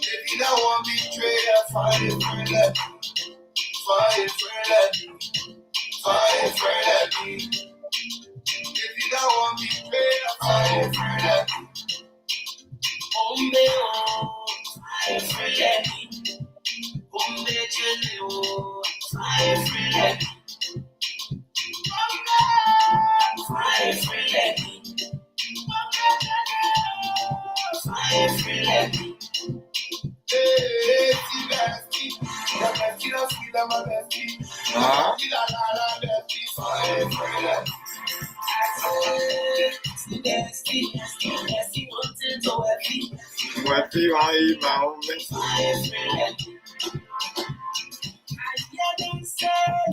If you don't want betrayal, fight it for that. Fight it for that. Fight it for that. If you don't want betrayal, fight it for that. Fight it for that. Fight it for that. Fight it for that. Fight for that. Hey,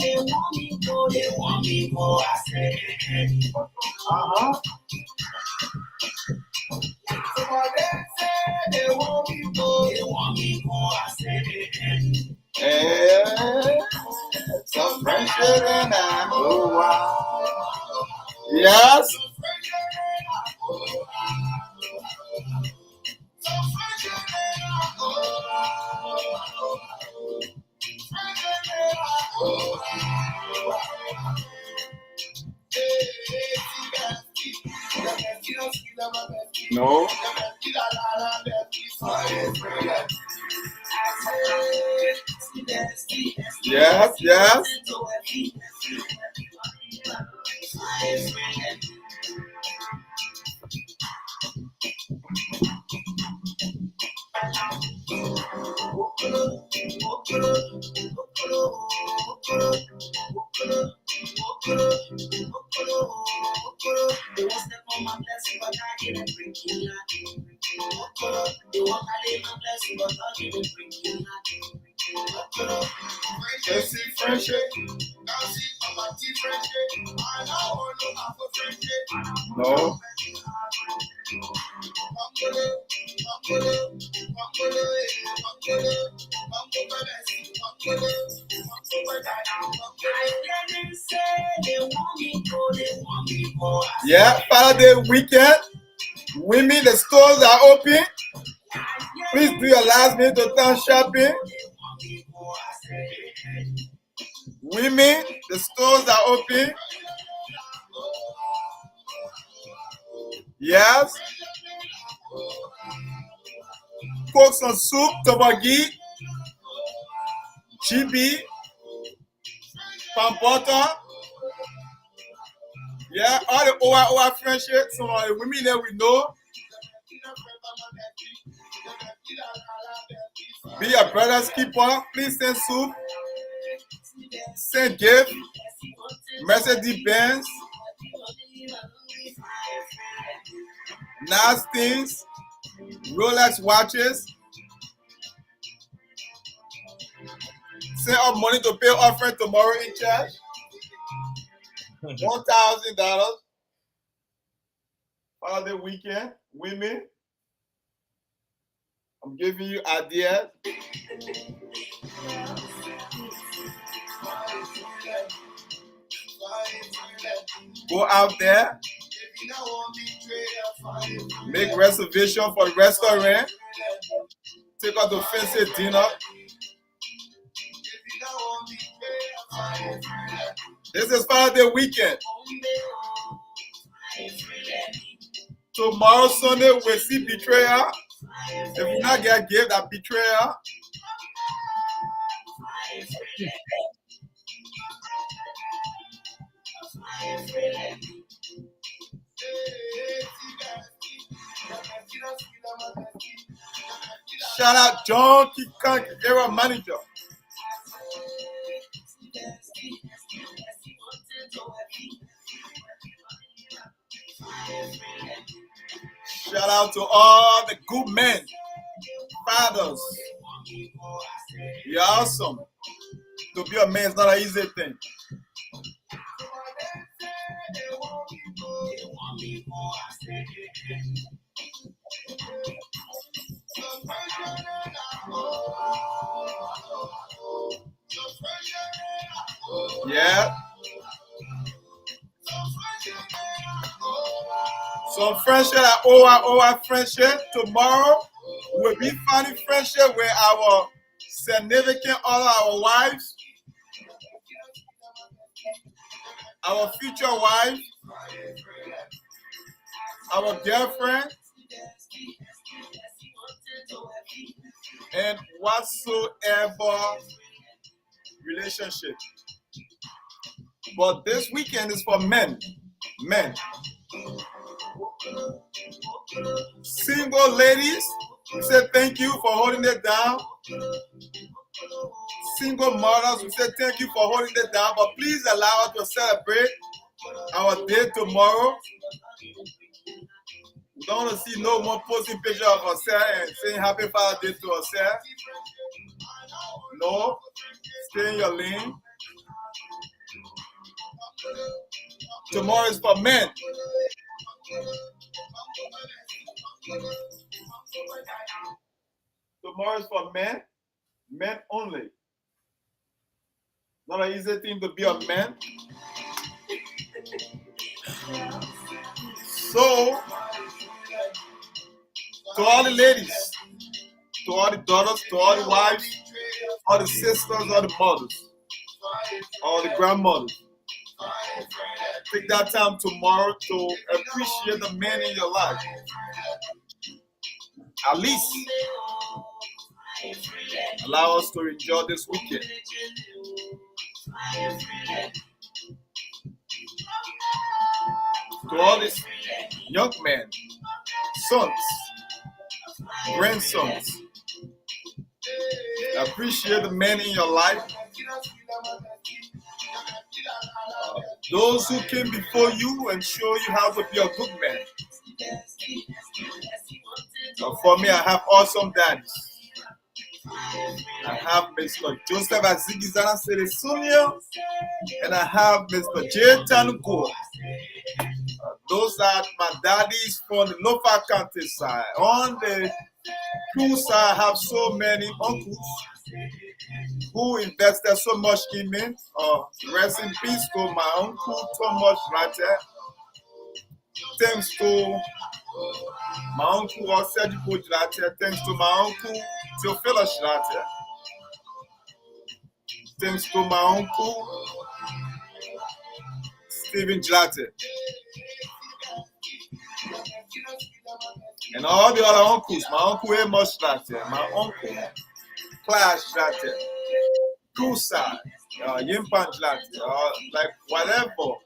they want me go, I said, they want me go, I said, some friendship and I oh wow. Yes. No. Yes, yes. They won't step on my blessing, but I didn't bring you nothing. They won't leave my blessing, but I didn't bring you nothing. Friendship, friendship. Now see my team friendship. I know no for friendship. No. Yeah, Father weekend. Women, the stores are open. Please do your last minute to town shopping. Women, the stores are open. Yes. Cook some soup, toboggi, GB, palm butter. Yeah, all the OR friendship. Some of the women that we know. Be your brother's keeper. Please send soup. Send gift. Mercedes Benz. Nice things. Rolex watches. Send up money to pay offering tomorrow in church. $1,000. Father weekend. Women. I'm giving you ideas. Go out there. Make reservation for the restaurant. Take out the fancy dinner. This is Father weekend. Tomorrow Sunday we'll see betrayal. If you not get gift, that betrayal. Shout out John Kikan, era manager. Shout out to all the good men, fathers. You're awesome. To be a man is not an easy thing. Yeah. Some friendship at OR friendship. Tomorrow we'll be finding friendship with our significant other, our wives, our future wife, our girlfriend, and whatsoever relationship. But this weekend is for men. Men. Single ladies, we say thank you for holding it down. Single mothers, we say thank you for holding it down. But please allow us to celebrate our day tomorrow. We don't want to see no more posting pictures of ourselves and saying happy Father's Day to ourselves. No, stay in your lane. Tomorrow is for men. Tomorrow is for men. Men only. Not an easy thing to be a man. So, to all the ladies, to all the daughters, to all the wives, all the sisters, all the mothers, all the grandmothers, take that time tomorrow to appreciate the men in your life. At least allow us to enjoy this weekend. To all these young men, sons, grandsons, appreciate the men in your life. Those who came before you and show you how to be a good man. For me, I have awesome daddies. I have Mr. Joseph Azigizana Selesunia, and I have Mr. J. Tanuko. Those are my daddies from the Lofa County side. On the crew side, I have so many uncles who invested so much in me. Rest in peace to my uncle Thomas Ratter. Thanks to my uncle Osedipo Ratter. Thanks to my uncle Theophilus Ratter. Thanks to my uncle Stephen Jlatte. And all the other uncles, my uncle Amos Jlatte, my uncle Clash Jlatte, Crusade, Yimpan Jlatte, like whatever.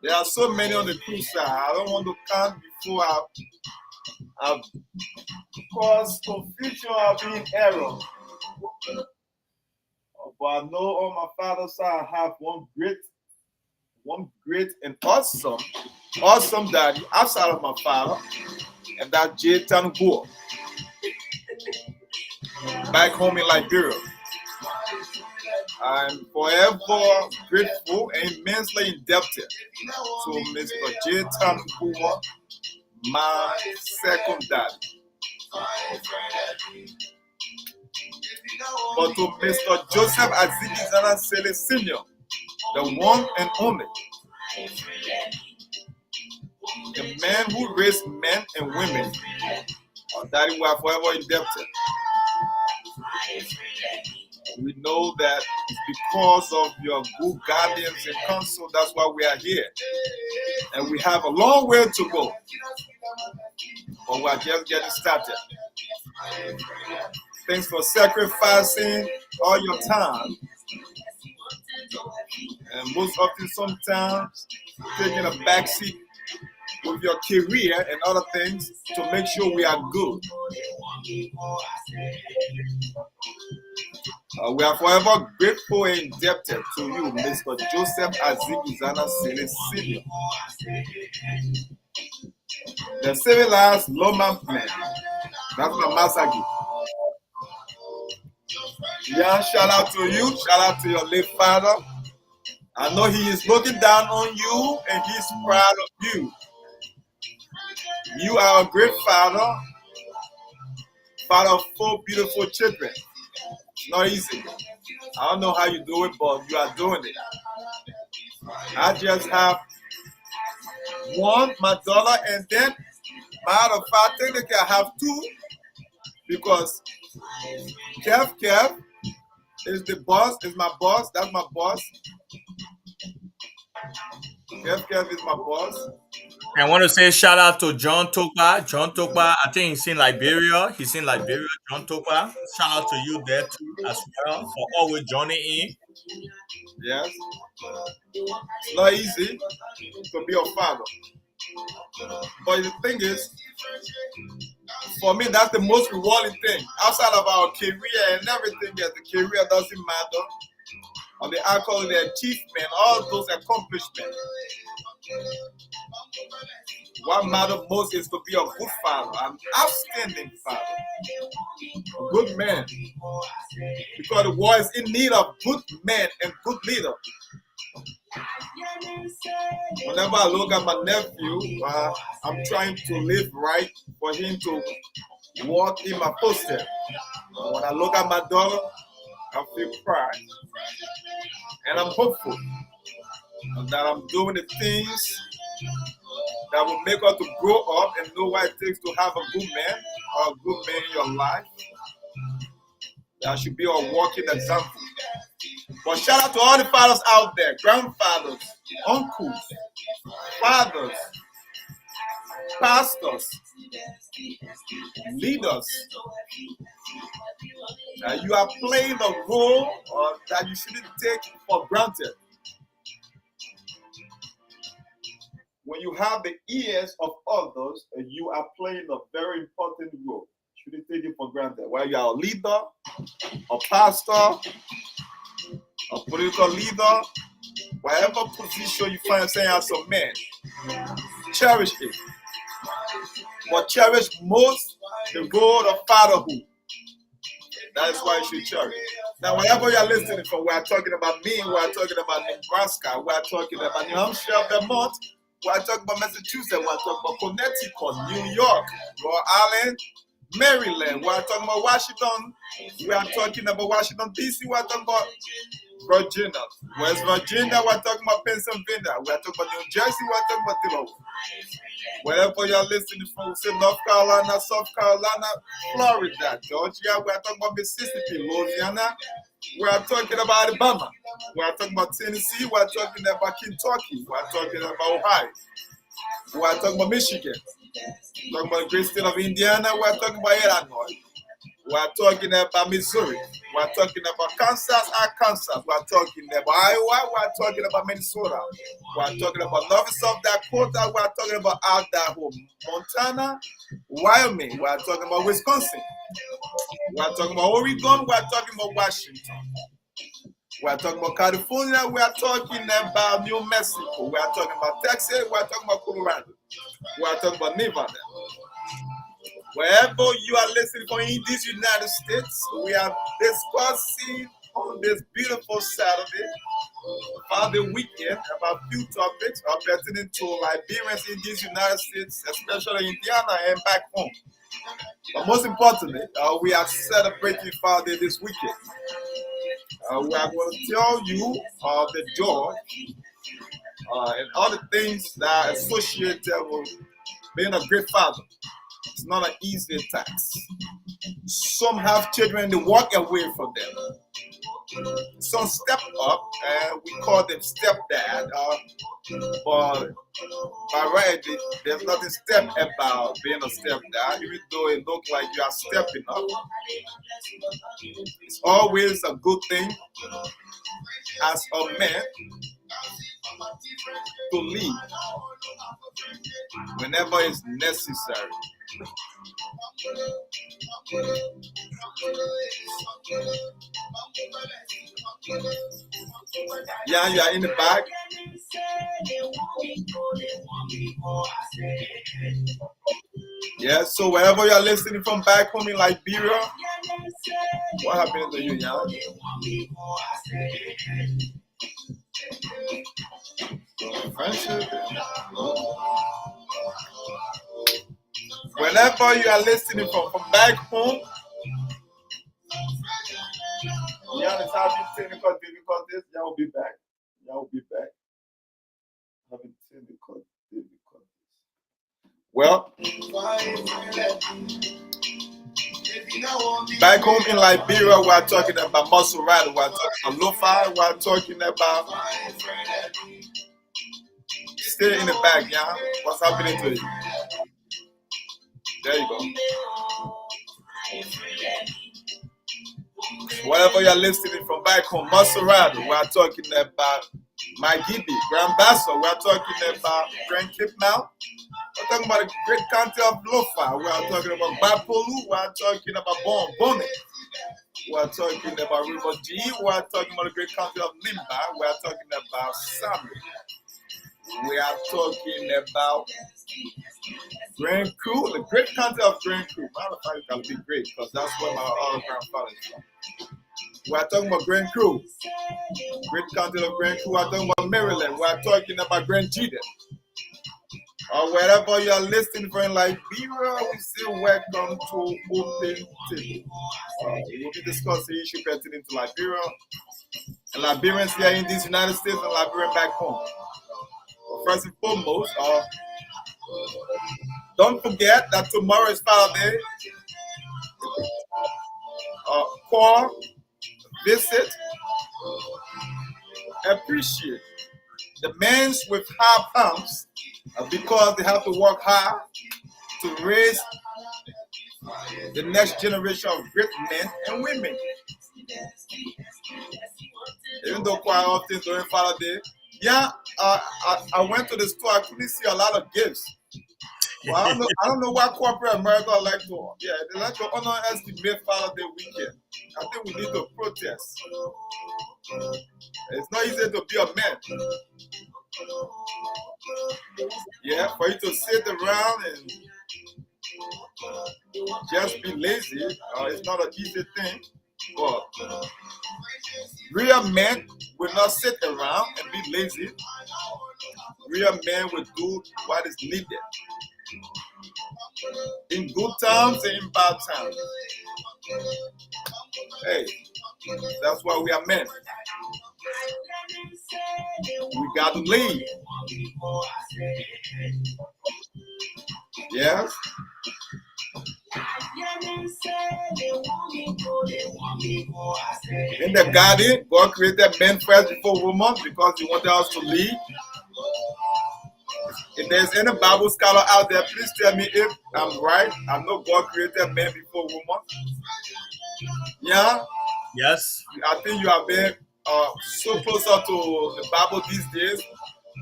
There are so many on the crusade. I don't want to count before I've caused confusion, I'll be in error. But I know on my father's side I have one great and awesome daddy outside of my father, and that's J. Tanuko, back home in Liberia. I'm forever grateful and immensely indebted to Mr. J. Tanuko, my second daddy. But to Mr. Joseph Azigizana Sele Sr., the one and only, the man who raised men and women, that we are forever indebted. We know that it's because of your good guardians and counsel, that's why we are here. And we have a long way to go, but we are just getting started. Thanks for sacrificing all your time, and most often sometimes taking a backseat with your career and other things to make sure we are good. We are forever grateful and indebted to you, Mr. Joseph Azigizana Sele Sr., the civilized Loma plan. That's my Masagi. Yeah, shout out to you. Shout out to your late father. I know he is looking down on you and he's proud of you. You are a great father, father of 4 beautiful children. It's not easy. I don't know how you do it, but you are doing it. I just have one, my daughter, and then matter of fact, technically I have two because Kev is the boss, is my boss. That's my boss. Kev is my boss. I want to say shout out to John Topa. John Topa, I think he's in Liberia. He's in Liberia, John Topa. Shout out to you there too as well for always joining in. Yes. It's not easy to be a father. But the thing is, for me, that's the most rewarding thing. Outside of our career and everything, that the career doesn't matter. Or the alcohol, the achievement, all those accomplishments. What matters most is to be a good father, an outstanding father, a good man. Because the world is in need of good men and good leaders. Whenever I look at my nephew, I'm trying to live right for him to walk in my footsteps. When I look at my daughter, I feel pride. And I'm hopeful that I'm doing the things that will make her to grow up and know what it takes to have a good man or a good man in your life. That should be a walking example. But shout out to all the fathers out there, grandfathers, uncles, fathers, pastors, leaders. You are playing a role that you shouldn't take for granted. When you have the ears of others, you are playing a very important role. You shouldn't take it for granted. Whether you are a leader, a pastor, a political leader, whatever position you find yourself as a man, cherish it. But cherish most the role of fatherhood. That is why you should cherish. Now, whenever you are listening from, we are talking about Maine, we are talking about Nebraska, we are talking about New Hampshire, Vermont, we are talking about Massachusetts, we are talking about Connecticut, New York, Rhode Island, Maryland, we are talking about Washington, we are talking about Washington, D.C., we are talking about Virginia, West Virginia, we are talking about Pennsylvania, we are talking about New Jersey, we are talking about Delaware. Wherever you're listening from, say North Carolina, South Carolina, Florida, Georgia, we are talking about Mississippi, Louisiana, we are talking about Alabama, we are talking about Tennessee, we are talking about Kentucky, we are talking about Ohio, we are talking about Michigan, we are talking about the great state of Indiana, we are talking about Illinois, we are talking about Missouri, we are talking about Kansas, Arkansas, we are talking about Iowa, we are talking about Minnesota, we are talking about North and South Dakota, we are talking about Idaho, Montana, Wyoming, we are talking about Wisconsin, we are talking about Oregon, we are talking about Washington, we are talking about California, we are talking about New Mexico, we are talking about Texas, we are talking about Colorado, we are talking about Nevada. Wherever you are listening from in these United States, we are discussing on this beautiful Saturday about the weekend about few topics pertaining to Liberians in these United States, especially Indiana and back home. But most importantly, we are celebrating Father Day this weekend. We are going to tell you the joy and all the things that are associated with being a great father. It's not an easy task. Some have children, they walk away from them. Some step up, and we call them stepdad. But by right, there's nothing step about being a stepdad, even though it looks like you are stepping up. It's always a good thing as a man to lead whenever it's necessary. Yeah, you are in the back. Yeah, so wherever you are listening from back home in Liberia, what happened to you, Jan? Friendship. Whenever you are listening from back home, Jan is having technical difficulties. Jan will be back. Jan will be back. Having technical difficulties. Well, back home in Liberia, we're talking about muscle rider, we're talking about lo-fi, we're talking about. Stay in the back, yeah. What's happening to you? There you go. Whatever you're listening from back home, Maserati, we're talking about Magidi, Grand Basso, we're talking about Grand Cape now. We're talking about the great county of Lofa. We're talking about Bapolu. We're talking about Bonnet. We're talking about River G. We're talking about the great county of Limba. We're talking about Sami. We are talking about Grand Crew, the great county of Grand Crew. Matter of fact, it's going to be great because that's where my other grandfather is from. We're talking about Grand Crew, great county of Grand Crew. We're talking about Maryland. We're talking about Grand Jiden. Or wherever you're listening from Liberia, we say welcome to Open Table. We will be discussing issues pertaining to Liberia and Liberians here in these United States and Liberians back home. First and foremost, don't forget that tomorrow is Father's Day. Call, visit, appreciate the men with high pumps because they have to work hard to raise the next generation of great men and women. Even though quite often during Father's Day, I went to the store. I couldn't see a lot of gifts. Well, I don't know why corporate America like to. Yeah, they like to underestimate Father's Day weekend. I think we need to protest. It's not easy to be a man. Yeah, for you to sit around and just be lazy, it's not an easy thing. But real men will not sit around and be lazy. Real men will do what is needed. In good times and in bad times. Hey, that's why we are men. We got to lead. Yes. In the garden, God created men first before women because He wanted us to lead. If there's any Bible scholar out there, please tell me if I'm right. I know God created men before women. Yeah? Yes. I think you have been so closer to the Bible these days.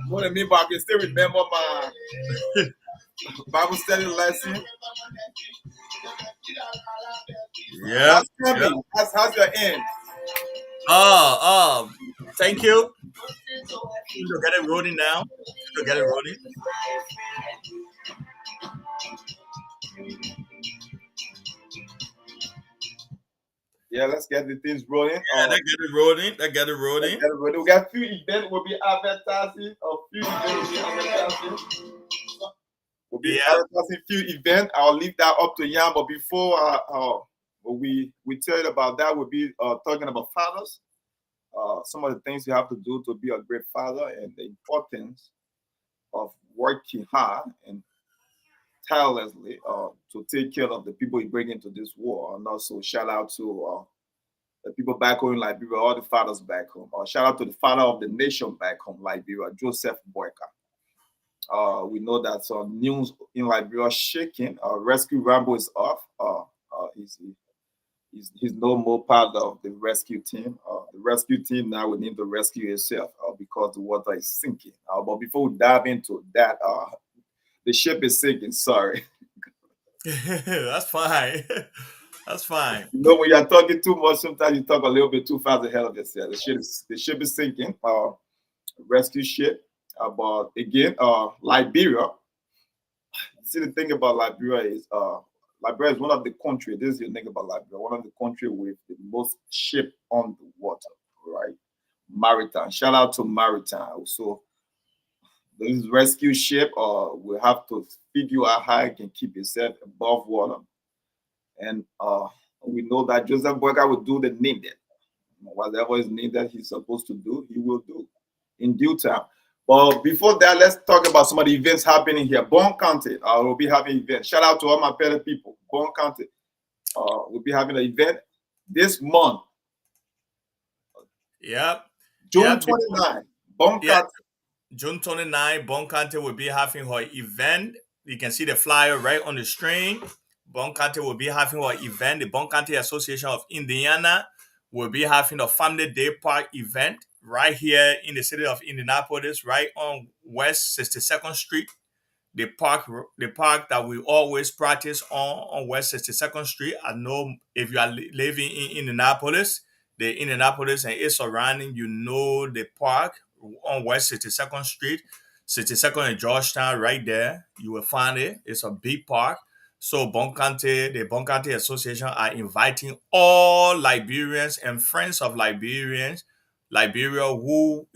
More than me, but I can still remember my Bible study lesson. Yeah. How's your end? Thank you. To get it rolling now. To get it rolling. Yeah, let's get the things rolling. Yeah, let's get it rolling. Let's get it rolling. We got a few events we'll be advertising. We'll be advertising a few events. I'll leave that up to Jan. But before we tell you about that, we'll be talking about fathers. Some of the things you have to do to be a great father and the importance of working hard and tirelessly to take care of the people you bring into this war. And also shout out to the people back home in Liberia, all the fathers back home. Shout out to the father of the nation back home, Liberia, Joseph Boyka. We know that news in Liberia shaking. Rescue Rambo is off. He's no more part of the rescue team. The rescue team now will need to rescue itself because the water is sinking. But before we dive into that, the ship is sinking. Sorry. That's fine. That's fine. You know, when you're talking too much, sometimes you talk a little bit too fast ahead of yourself. The ship is sinking. Rescue ship. But again, Liberia. See, the thing about Liberia is Liberia is one of the countries. This is the thing about Liberia. One of the countries with the most ship on the water, right? Maritime. Shout out to Maritime. So this rescue ship will have to figure out how it can keep itself above water. And we know that Joseph Boyka will do the needed. Whatever is needed, he's supposed to do, he will do in due time. But before that, let's talk about some of the events happening here. Bon County will be having events. Shout out to all my fellow people. Bon County will be having an event this month. Yep. June 29. Bon County. June 29, Bon County will be having her event. You can see the flyer right on the screen. Bon County will be having her event. The Bon County Association of Indiana will be having a Family Day Park event right here in the city of Indianapolis, right on West 62nd Street. The park that we always practice on West 62nd Street. I know if you are living in Indianapolis, the Indianapolis and its surrounding, you know the park on West 62nd Street, 62nd and Georgetown, right there. You will find it. It's a big park. So the Bon County Association are inviting all Liberians and friends of Liberians, Liberia, who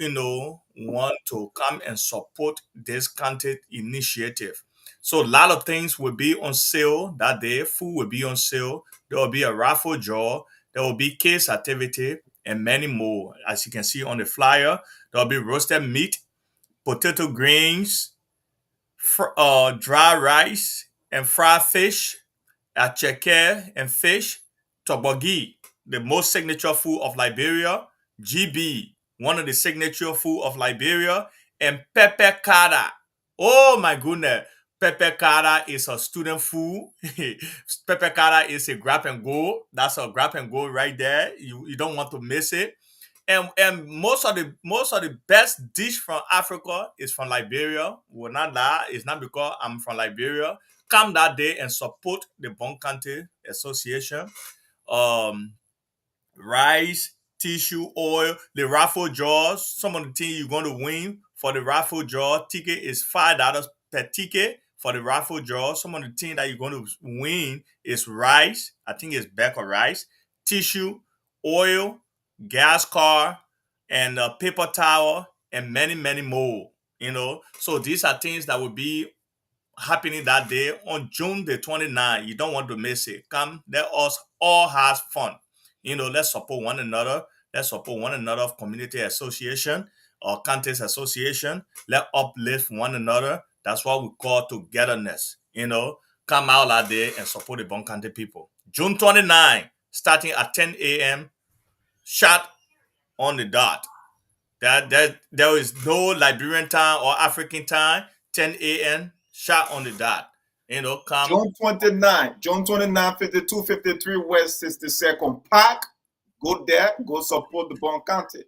want to come and support this county initiative. So a lot of things will be on sale that day. Food will be on sale. There will be a raffle draw. There will be kids activity and many more. As you can see on the flyer, there will be roasted meat, potato greens, dry rice, and fried fish, acheke and fish, tobogi, the most signature food of Liberia, GB, one of the signature food of Liberia, and pepper kara. Oh my goodness. Pepper kara is a student food. Pepper kara is a grab and go. That's a grab and go right there. You don't want to miss it. And most of the best dish from Africa is from Liberia. Will not lie. It's not because I'm from Liberia. Come that day and support the Bon County Association. Rice, tissue, oil, the raffle draws. Some of the things you're going to win for the raffle draw. Ticket is $5 per ticket for the raffle draw. Some of the things that you're going to win is rice. I think it's bag of rice, tissue, oil, gas car, and a paper towel, and many, many more. So these are things that will be happening that day on June the 29th. You don't want to miss it. Come, let us all have fun. Let's support one another. Let's support one another of community association or counties association. Let uplift one another. That's what we call togetherness. Come out that day and support the Bon County people. June 29, starting at 10 a.m. Shot on the dot. There is no Liberian time or African time. 10 a.m. Shot on the dot. Come. June 29, 5253 West 62nd Park. Go there, go support the Bon County.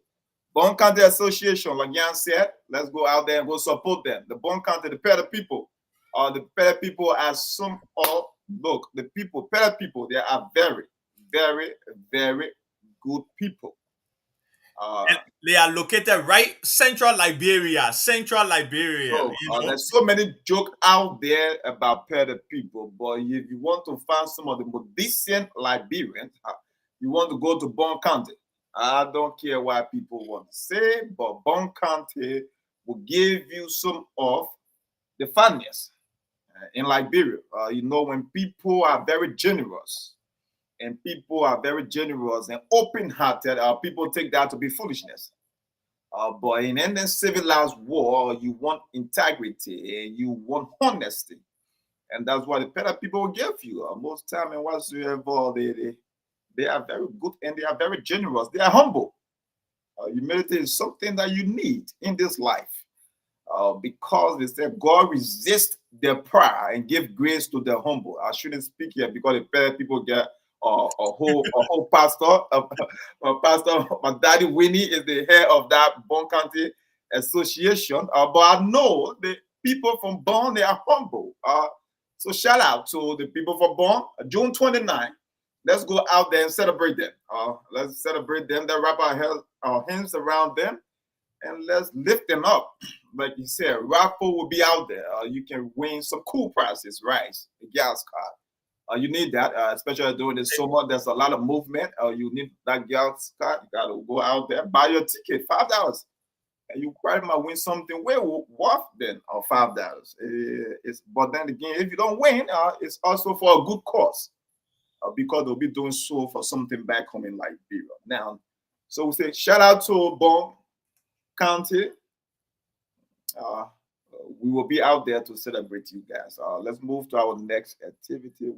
Bon County Association, like Jan said, let's go out there and go support them. The Bon County, the Peda people, as some of, look, the people, Peda people, they are very, very, very good people. And they are located right central Liberia. There's so many jokes out there about Peda people, but if you want to find some of the more decent Liberians, you want to go to Bon County. I don't care what people want to say, but Bon County will give you some of the funniest in Liberia. When people are very generous, and people are very generous and open-hearted, people take that to be foolishness. But in any civilized war, you want integrity and you want honesty. And that's what the Peda people will give you. Most time and whatsoever, they are very good and they are very generous. They are humble. Humility is something that you need in this life. Because they say God resists their pride and give grace to the humble. I shouldn't speak here because the Peda people get a whole pastor. Pastor, my daddy Winnie is the head of that Bon County Association. But I know the people from Bon, they are humble. So shout out to the people from Bon. June 29, let's go out there and celebrate them. Let's celebrate them. Let's wrap our hands around them and let's lift them up. Like you said, raffle will be out there. You can win some cool prizes, rice, the gas card. You need that, especially during the summer. There's a lot of movement. You need that gas card. You got to go out there, buy your ticket, $5. And you probably might win something way worth than $5. But then again, if you don't win, it's also for a good cause. Because they'll be doing so for something back home in Liberia. Now, so we say shout out to Bon County. we will be out there to celebrate you guys. Let's move to our next activity.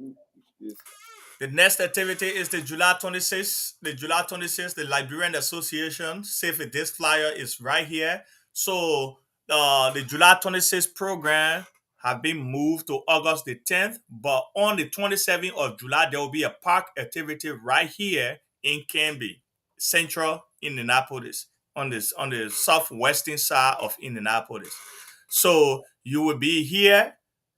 The next activity is the July 26th. The July 26th, the Liberian Association, Save It, this flyer is right here. So the July 26th program have been moved to August the 10th, but on the 27th of July, there will be a park activity right here in Canby, central Indianapolis, on the southwestern side of Indianapolis. So you will be here.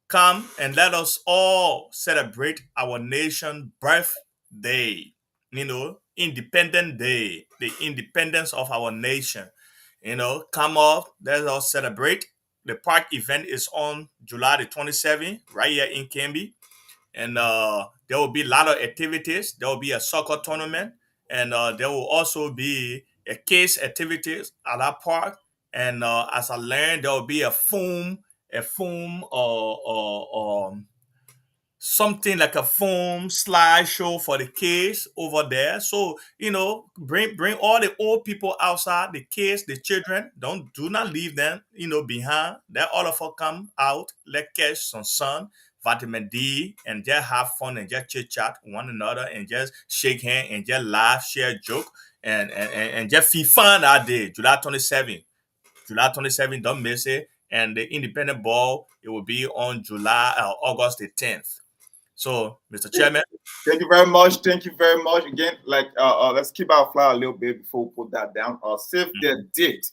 Come and let us all celebrate our nation birthday, Independent Day, the independence of our nation. Come up, let us celebrate. The park event is on July the 27th, right here in Canby. And there will be a lot of activities. There will be a soccer tournament, and there will also be a kids activities at that park. And as I learned, there will be a foam something like a foam slideshow for the kids over there. So bring all the old people outside, the kids, the children. Do not leave them behind. Let all of us come out. Let catch some sun, vitamin D, and just have fun and just chit chat one another and just shake hands and just laugh, share joke, and just feel fun that day, July 27th. July 27th, don't miss it. And the independent ball, it will be on August the 10th. So, Mr. Chairman. Thank you very much. Thank you very much. Again, let's keep our flyer a little bit before we put that down. Save the date.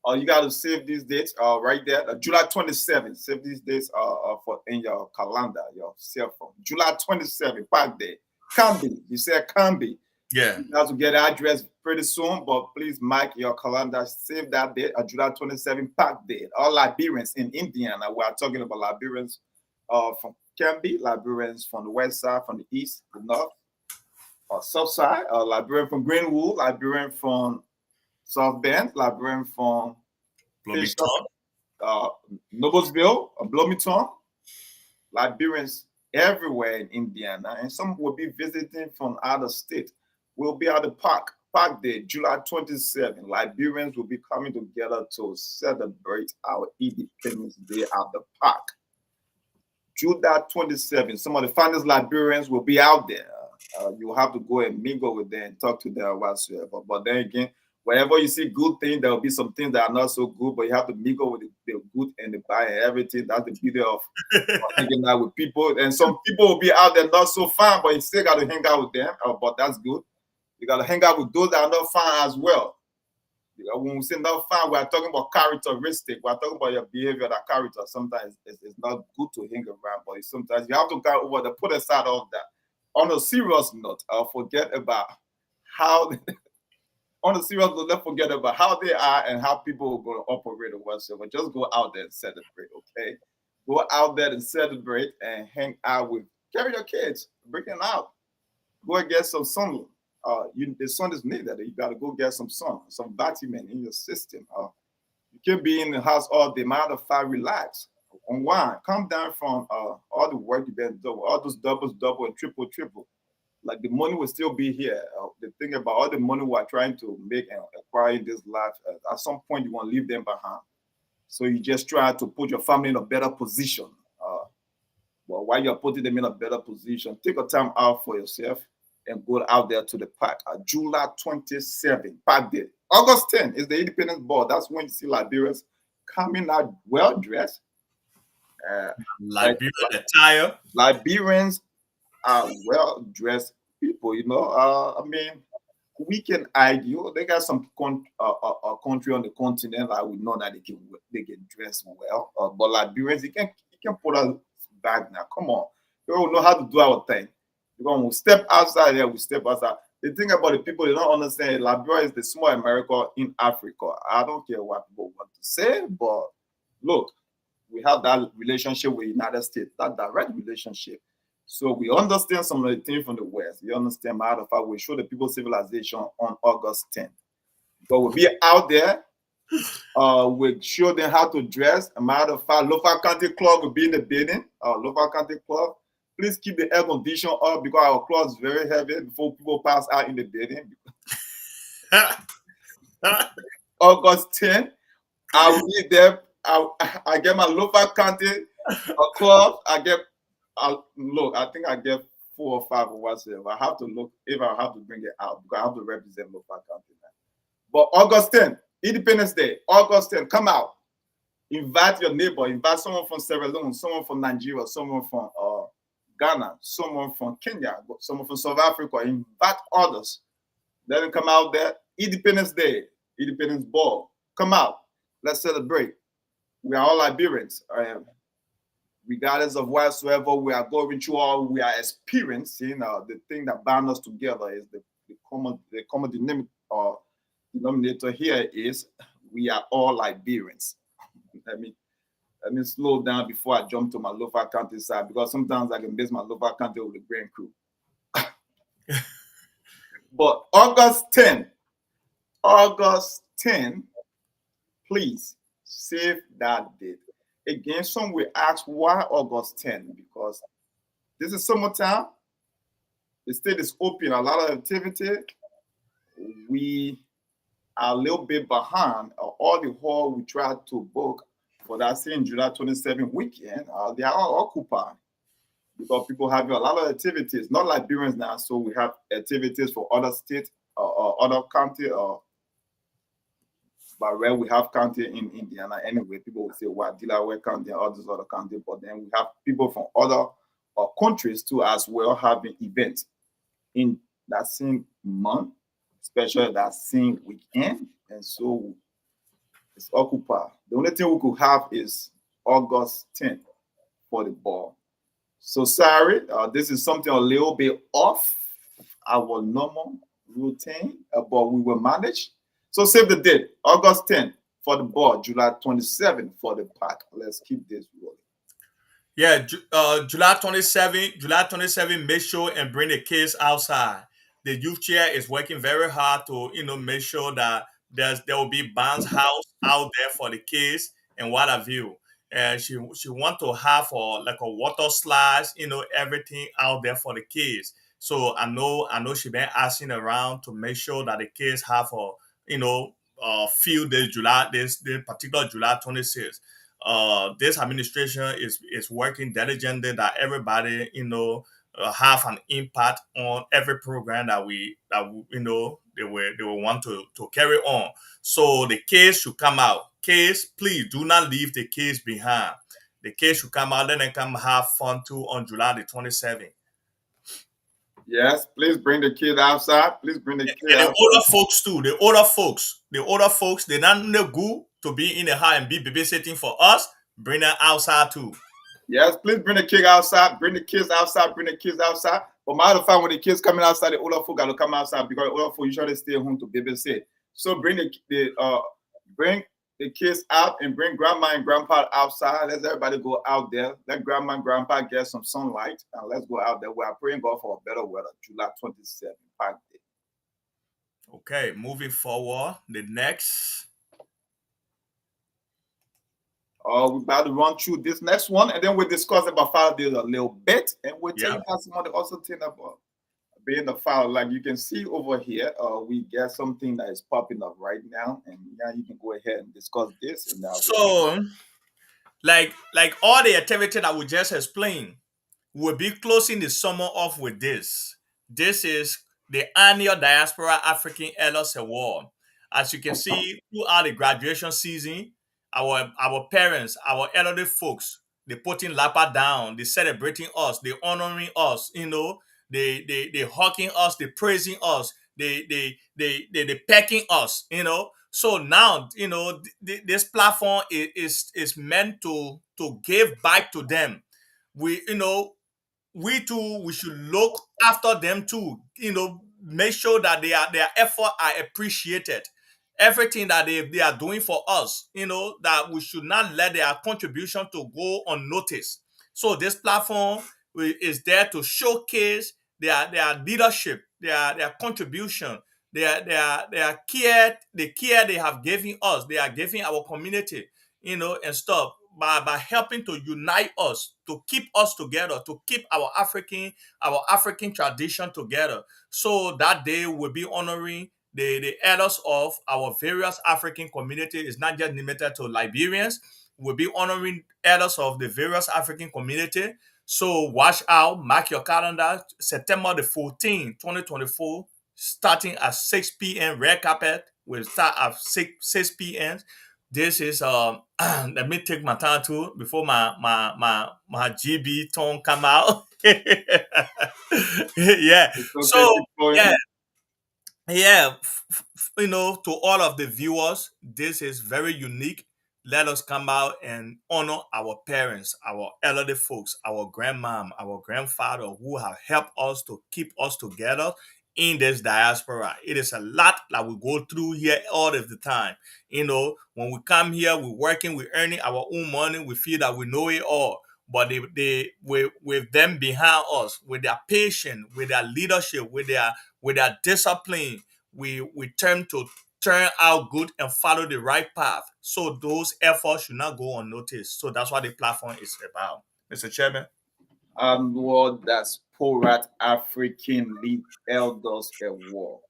You got to save these dates right there. July 27th. Save these dates for in your calendar, your cell phone. July 27th, Park Day. Canby. You said Canby. Yeah. You have to get the address pretty soon, but please mark your calendar. Save that date. July 27th, Park Day. All Liberians in Indiana. We are talking about Liberians from Canby, Liberians from the west side, from the east, the north, south side, Liberian from Greenwood, Liberian from South Bend, Liberian from Bloomington, Noblesville, Bloomington, Liberians everywhere in Indiana, and some will be visiting from other states. We'll be at the Park Day, July 27th. Liberians will be coming together to celebrate our Independence Day at the park. July 27th, some of the finest Liberians will be out there. You'll have to go and mingle with them and talk to them whatsoever. But then again, whenever you see good things, there will be some things that are not so good, but you have to mingle with the good and the bad and everything. That's the beauty of hanging out with people. And some people will be out there not so fun, but you still got to hang out with them. But that's good. You got to hang out with those that are not fun as well. When we say not fun, we are talking about characteristic. We are talking about your behavior, that character. Sometimes it's not good to hang around, but sometimes you have to go over to put aside all that. On a serious note, forget about how. On a serious note, let's forget about how they are and how people are going to operate or whatsoever. Just go out there and celebrate, okay? Go out there and celebrate and hang out with. Carry your kids, bring them out. Go and get some sun. The sun is needed. You got to go get some sun, some vitamin in your system. You can't be in the house all day. Matter of fact, relax, unwind, come down from all the work you've been doing, all those double and triple. Like the money will still be here. The thing about all the money we're trying to make and acquire in this life, at some point you want to leave them behind. So you just try to put your family in a better position. Well, while you're putting them in a better position, take a time out for yourself and go out there to the park. July 27th, Park Day. August 10th is the Independence Ball. That's when you see Liberians coming out well dressed. Liberian attire. Liberians are well dressed people. I mean, we can argue. They got some country on the continent that we know that they can dress well. But Liberians, you can put us back now. Come on, we don't know how to do our thing. When we step outside there, we step outside. The thing about the people, they don't understand Liberia is the small America in Africa. I don't care what people want to say, but look, we have that relationship with the United States, that direct relationship. So we understand some of the things from the West. You understand, matter of fact, we show the people civilization on August 10th. But we'll be out there. We show them how to dress. A matter of fact, Lofa County Club will be in the building. Lofa County Club. Please keep the air condition up because our clothes is very heavy before people pass out in the building. August 10th, I will be there I get my local county club. Look. I think I get 4 or 5 or whatsoever. I have to look if I have to bring it out because I have to represent local county now. But August 10th, Independence Day, August 10th, come out. Invite your neighbor. Invite someone from Sierra Leone, someone from Nigeria, someone from Ghana, someone from Kenya, someone from South Africa. Invite others. Let them come out there. Independence Day, Independence Ball. Come out. Let's celebrate. We are all Liberians. Regardless of whatsoever we are going through or we are experiencing, the thing that binds us together is the common denominator here is we are all Liberians. Let me slow down before I jump to my local county side because sometimes I can base my local county with the Grand Crew. But August 10, please save that date. Again, some will ask why August 10 because this is summertime. The state is open, a lot of activity. We are a little bit behind. All the hall we tried to book for that same July 27 weekend, they are all occupied because people have a lot of activities, not Liberians now. So we have activities for other states or other county but where we have county in Indiana anyway, people will say, well, Delaware County and all these other counties. But then we have people from other countries too as well having events in that same month, especially that same weekend. And so it's occupied. The only thing we could have is August 10th for the ball. So sorry, this is something a little bit off our normal routine, but we will manage. So save the date, August 10th for the ball, July 27th for the park. Let's keep this rolling. Yeah, July 27, make sure and bring the kids outside. The youth chair is working very hard to, make sure that there will be bounce house out there for the kids and what have you. And she want to have like a water slides, everything out there for the kids. So I know she been asking around to make sure that the kids have a, field this particular July 26th. This administration is working diligently that everybody have an impact on every program that they will want to carry on. So the kids should come out. Kids, please do not leave the kids behind. The kids should come out. Let them come have fun too on July the 27th. Yes, please bring the kid outside. Please bring the kid And the outside. older folks too. The older folks, they not no good to be in the house and be babysitting for us. Bring them outside too. Yes, please bring the kid outside. Bring the kids outside. Bring the kids outside. But matter of fact, when the kids coming outside, the older folk got to come outside because the older folk usually stay home to babysit. So bring bring the kids out and bring grandma and grandpa outside. Let everybody go out there. Let grandma and grandpa get some sunlight and let's go out there. We are praying God for a better weather. July 27th, Park Day. Okay, moving forward, the next. We're about to run through this next one, and then we'll discuss about Father Day a little bit, and we'll tell you how some of the also thing about being the Father. Like you can see over here, we get something that is popping up right now, and now you can go ahead and discuss this. And now, so, like all the activity that we just explained, we'll be closing the summer off with this. This is the annual Diaspora African Elders Award. As you can see, throughout the graduation season, our parents, our elderly folks, they putting Lapa down, they celebrating us, they honoring us, they hugging us, they praising us, they pecking us, So now, this platform is meant to give back to them. We too, we should look after them too, make sure that their effort are appreciated. Everything that they are doing for us, that we should not let their contribution to go unnoticed. So this platform is there to showcase their leadership, their contribution, their care, the care they have given us, they are giving our community, and stuff by helping to unite us, to keep us together, to keep our African tradition together. So that day will be honoring the elders of our various African community. Is not just limited to Liberians. we'll be honoring elders of the various African community. So watch out, mark your calendar, September the 14th, 2024, starting at 6 p.m. Red carpet will start at 6 p.m. This is let me take my time too before my GB tone come out. Yeah. It's okay, So keep going. yeah, yeah, to all of the viewers, this is very unique. Let us come out and honor our parents, our elderly folks, our grandmom, our grandfather who have helped us to keep us together in this diaspora. It is a lot that we go through here all of the time. When we come here, we're working, we're earning our own money, we feel that we know it all. But with them behind us, with their patience, with their leadership, with their discipline, we turn to turn out good and follow the right path. So those efforts should not go unnoticed. So that's what the platform is about, Mr. Chairman. World Diaspora African Lead Elders Award.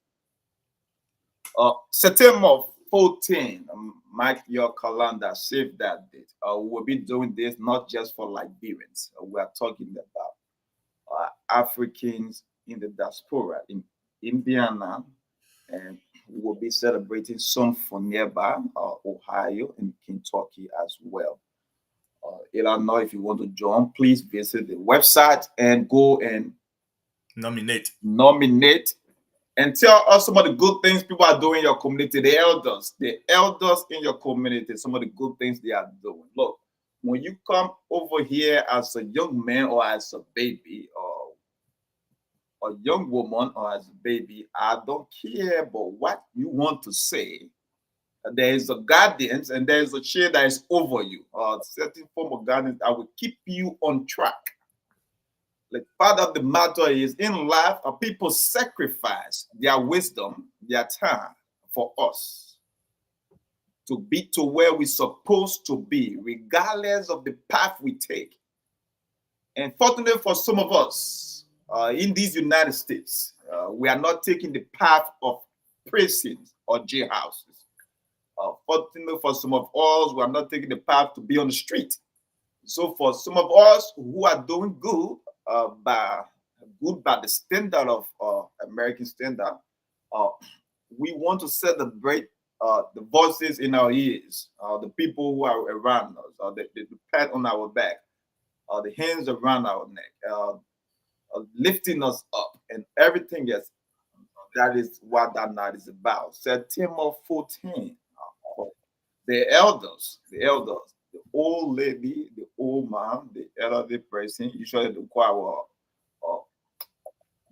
September 14, mark your calendar, save that date. We'll be doing this not just for Liberians. We are talking about Africans in the diaspora in Indiana, and we'll be celebrating some for nearby Ohio and Kentucky as well. Illinois, if you want to join, please visit the website and go and Nominate. And tell us some of the good things people are doing in your community. The elders in your community, some of the good things they are doing. Look, when you come over here as a young man or as a baby or a young woman or as a baby, I don't care about what you want to say. There is a guidance and there is a chair that is over you. Certain form of guidance that will keep you on track. Like part of the matter is in life, people sacrifice their wisdom, their time for us to be to where we're supposed to be, regardless of the path we take. And fortunately for some of us in these United States, we are not taking the path of prisons or jailhouses. Fortunately for some of us, we are not taking the path to be on the street. So for some of us who are doing good, by the standard of American standard, we want to celebrate the voices in our ears, the people who are around us, the pat on our back, the hands around our neck, lifting us up, and everything else. That is what that night is about. September 14. The elders, the old lady, the old man, the elderly person, usually the choir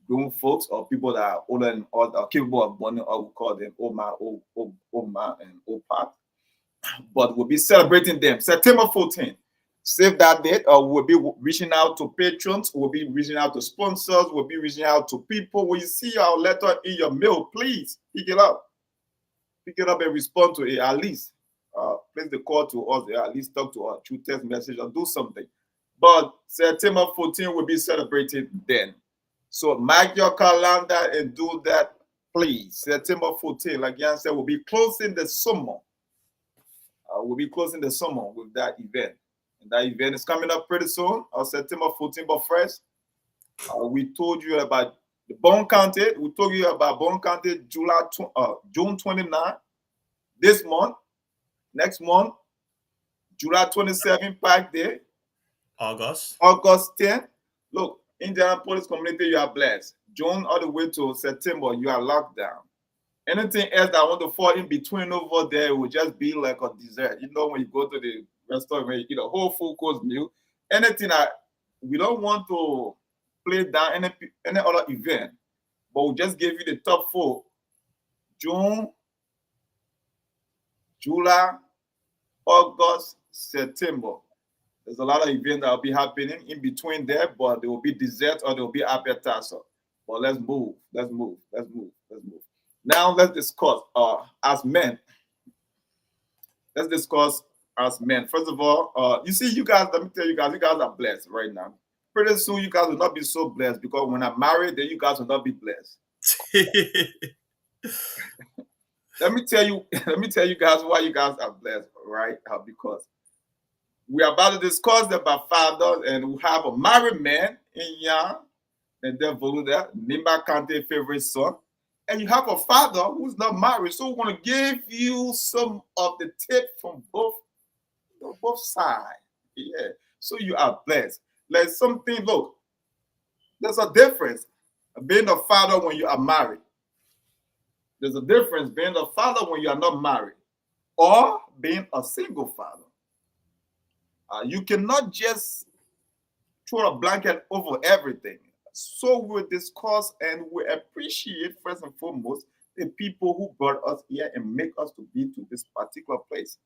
grown folks or people that are older and older, capable of money, or we call them old man, old man, and old part. But we'll be celebrating them September 14th. Save that date, or we'll be reaching out to patrons, we'll be reaching out to sponsors, we'll be reaching out to people. When you see our letter in your mail, please pick it up. Pick it up and respond to it at least. Place the call to us, at least talk to us through text message or do something. But September 14 will be celebrated then. So mark your calendar and do that, please. September 14, like Jan said, we'll be closing the summer. We'll be closing the summer with that event. And that event is coming up pretty soon, September 14. But first, we told you about the Bone County. We told you about Bone County June 29. This month. Next month, July 27, Park Day. August 10. Look, Indianapolis community, you are blessed. June all the way to September, you are locked down. Anything else that want to fall in between over there will just be like a dessert. You know, when you go to the restaurant, you eat a whole full course meal. Anything that we don't want to play down any other event, but we'll just give you the top 4. June, July, August, September. There's a lot of events that will be happening in between there, but there will be dessert or there will be appetizer. But let's move. Now let's discuss as men. Let's discuss as men. First of all, you see, you guys, let me tell you guys are blessed right now. Pretty soon you guys will not be so blessed because when I'm married, then you guys will not be blessed. Let me tell you guys why you guys are blessed, right? Because We are about to discuss about fathers, and we have a married man in Yan, and then Voluda, Nimba Kante favorite son. And you have a father who's not married. So we want to give you some of the tips from both sides. Yeah. So you are blessed. Like something, look, there's a difference being a father when you are married. There's a difference being a father when you are not married or being a single father. You cannot just throw a blanket over everything. So we'll discuss and we appreciate first and foremost the people who brought us here and make us to be to this particular place.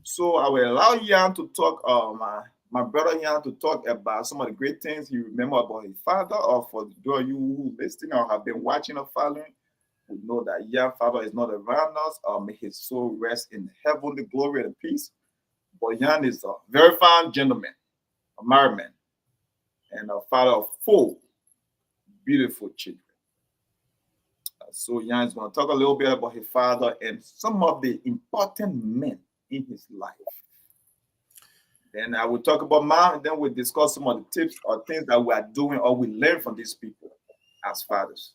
So I will allow Jan to talk, my brother Jan to talk about some of the great things he remember about his father, or for those of you who listening or have been watching or following, we know that Jan father is not around us. May his soul rest in heavenly glory and peace. But Jan is a very fine gentleman, a married man, and a father of four beautiful children. So Jan is going to talk a little bit about his father and some of the important men in his life. Then I will talk about mine, and then we'll discuss some of the tips or things that we are doing or we learn from these people as fathers.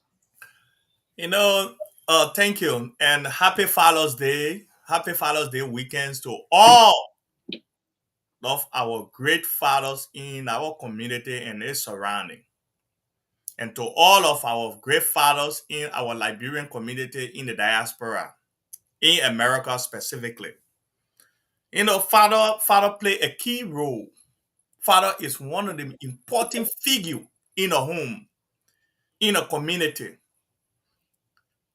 You know, thank you. And happy Father's Day. Happy Father's Day weekends to all of our great fathers in our community and its surrounding. And to all of our great fathers in our Liberian community in the diaspora, in America specifically. You know, father play a key role. Father is one of the important figure in a home, in a community.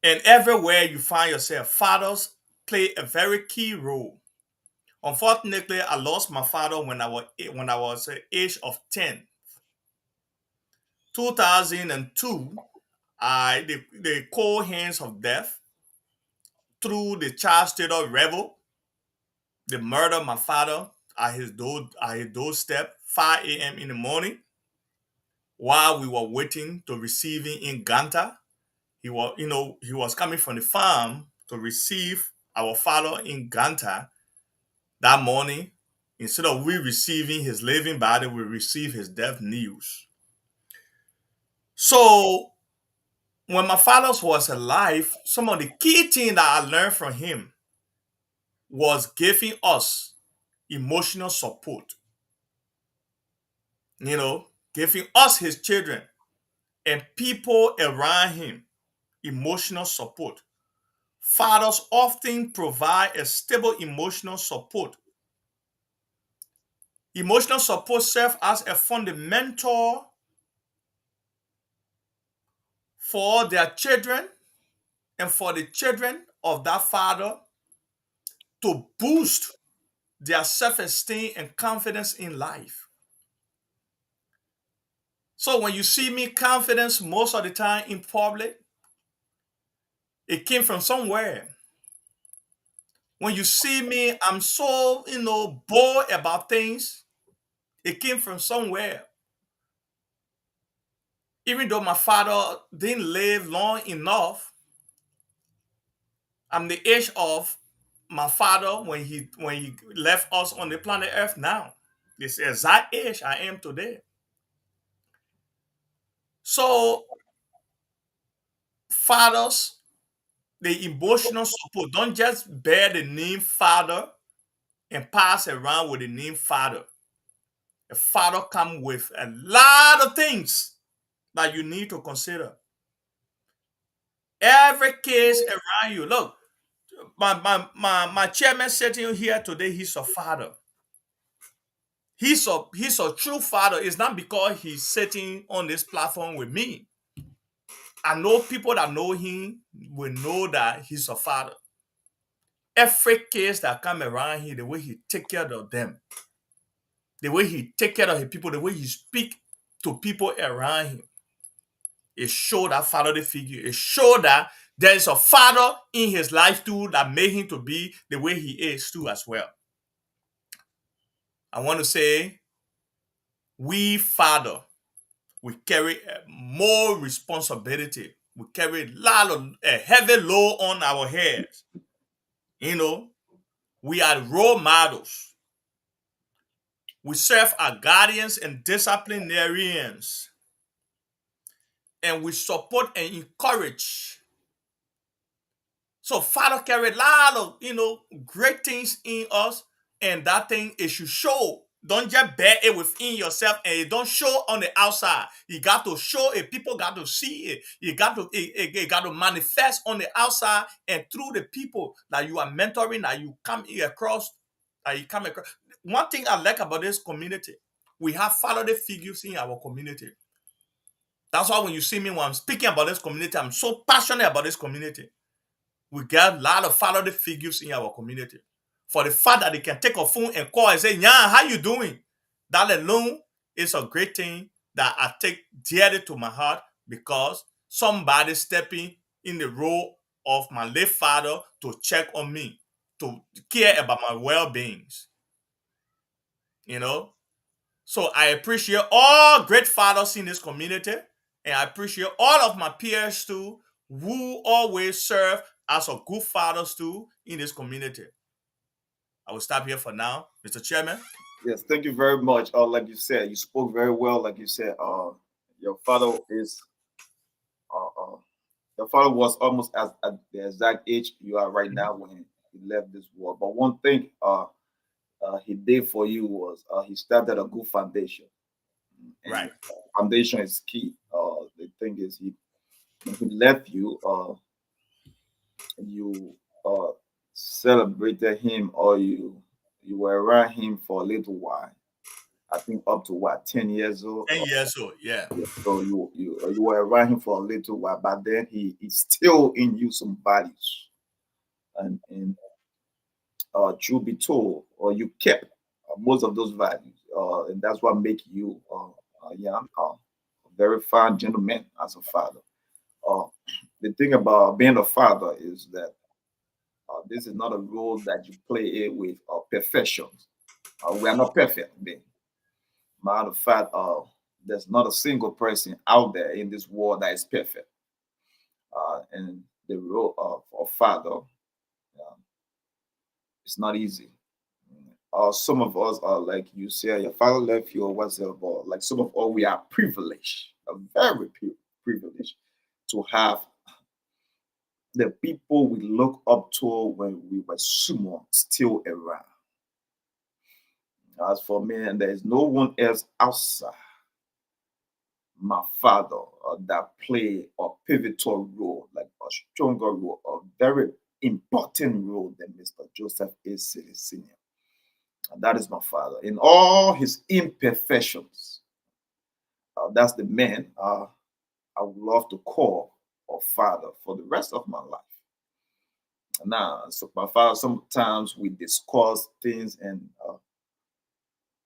And everywhere you find yourself, fathers play a very key role. Unfortunately, I lost my father when I was age of 10. 2002, the cold hands of death through the child state of rebel, they murdered my father at his doorstep, 5 a.m. in the morning, while we were waiting to receive him in Ganta. He was coming from the farm to receive our father in Ganta that morning. Instead of we receiving his living body, we receive his death news. So when my father was alive, some of the key things that I learned from him was giving us emotional support. Giving us his children and people around him emotional support. Fathers often provide a stable emotional support. Emotional support serves as a fundamental for their children and for the children of that father to boost their self-esteem and confidence in life. So when you see me confidence most of the time in public, it came from somewhere. When you see me, I'm so, bold about things, it came from somewhere. Even though my father didn't live long enough, I'm the age of my father when he left us on the planet Earth now. This exact age I am today. So fathers, the emotional support, don't just bear the name father and pass around with the name father. A father comes with a lot of things that you need to consider. Every case around you. Look, my chairman sitting here today, he's a father. He's a true father. It's not because he's sitting on this platform with me. I know people that know him will know that he's a father. Every case that come around him, the way he take care of them, the way he take care of his people, the way he speak to people around him, it show that fatherly figure. It show that there is a father in his life too that made him to be the way he is too as well. I want to say, we father, we carry more responsibility. We carry a heavy load on our heads. We are role models. We serve our guardians and disciplinarians. And we support and encourage. So Father carry a lot of, great things in us. And that thing is should show. Don't just bear it within yourself and it don't show on the outside. You got to show it. People got to see it. You got to it got to manifest on the outside and through the people that you are mentoring, that you come across, that you come across. One thing I like about this community, we have fatherly figures in our community. That's why when you see me when I'm speaking about this community, I'm so passionate about this community. We got a lot of fatherly figures in our community. For the fact that they can take a phone and call and say, "Yeah, how you doing?" That alone is a great thing that I take dearly to my heart because somebody stepping in the role of my late father to check on me, to care about my well-beings. You know, so I appreciate all great fathers in this community, and I appreciate all of my peers too, who always serve as a good fathers too in this community. I will stop here for now, Mr. Chairman. Yes, thank you very much. Like you said, you spoke very well. Like you said, your father is uh, uh your father was almost as at the exact age you are right Mhm. now when he left this world. But one thing he did for you was he started a good foundation, and Right. foundation is key. The thing is, he when he left you, you celebrated him, or you were around him for a little while. I think up to what 10 years old. 10 years old, yeah. Yeah, so you were around him for a little while, but then he still in you some values, and truth be told, or you kept most of those values, and that's what make you young, a very fine gentleman as a father. Uh, the thing about being a father is that this is not a role that you play it with perfections. We are not perfect, man. Matter of fact, there's not a single person out there in this world that is perfect. And the role of father, it's not easy. Some of us are like you say, your father left you or whatever. But like some of us, we are privileged, very privileged, to have the people we look up to when we were small still around. As for me, and there is no one else outside my father that play a pivotal role, like a stronger role, a very important role than Mr. Joseph A. Silly Sr. And that is my father. In all his imperfections, that's the man I would love to call a father for the rest of my life. Now, so my father, sometimes we discuss things and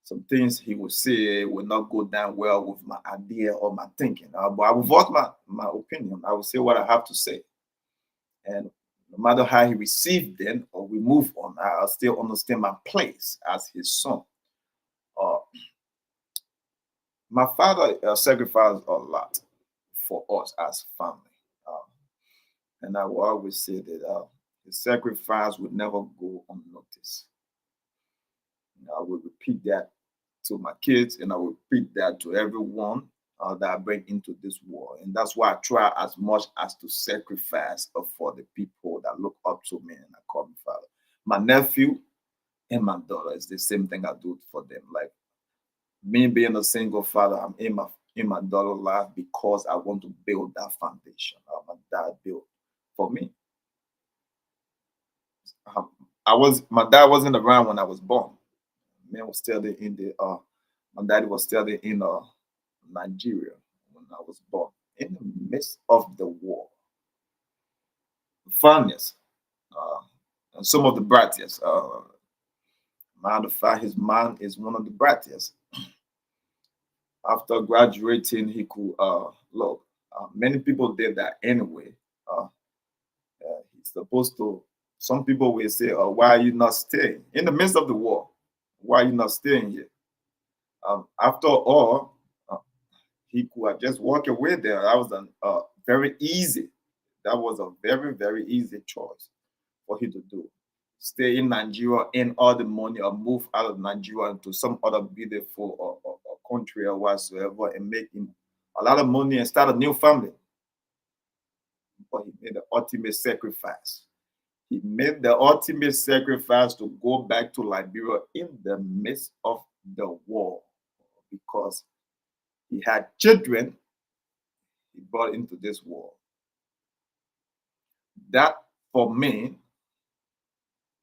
some things he would say will not go down well with my idea or my thinking. But I will voice my opinion. I will say what I have to say. And no matter how he received them or we move on, I still understand my place as his son. Uh, my father sacrificed a lot for us as family. Uh, and I will always say that his sacrifice would never go unnoticed. I will repeat that to my kids, and I will repeat that to everyone that I bring into this world. And that's why I try as much as to sacrifice for the people that look up to me and I call me father. My nephew and my daughter is the same thing I do for them. Like me being a single father, I'm in my daughter's life because I want to build that foundation my dad built for me. Um, my dad wasn't around when I was born. Man was still in the my daddy was still in Nigeria when I was born in the midst of the war. The funniest, uh, and some of the brightest. Matter of fact, his man is one of the brightest. After graduating, he could look. Many people did that anyway. He's supposed to. Some people will say, "Why are you not staying in the midst of the war? Why are you not staying here?" After all, he could have just walked away there. That was very easy. That was a very, very easy choice for him to do. stay in Nigeria, earn all the money, or move out of Nigeria into some other beautiful or country or whatsoever and make him a lot of money and start a new family. But he made the ultimate sacrifice. He made the ultimate sacrifice to go back to Liberia in the midst of the war because he had children he brought into this war. That, for me,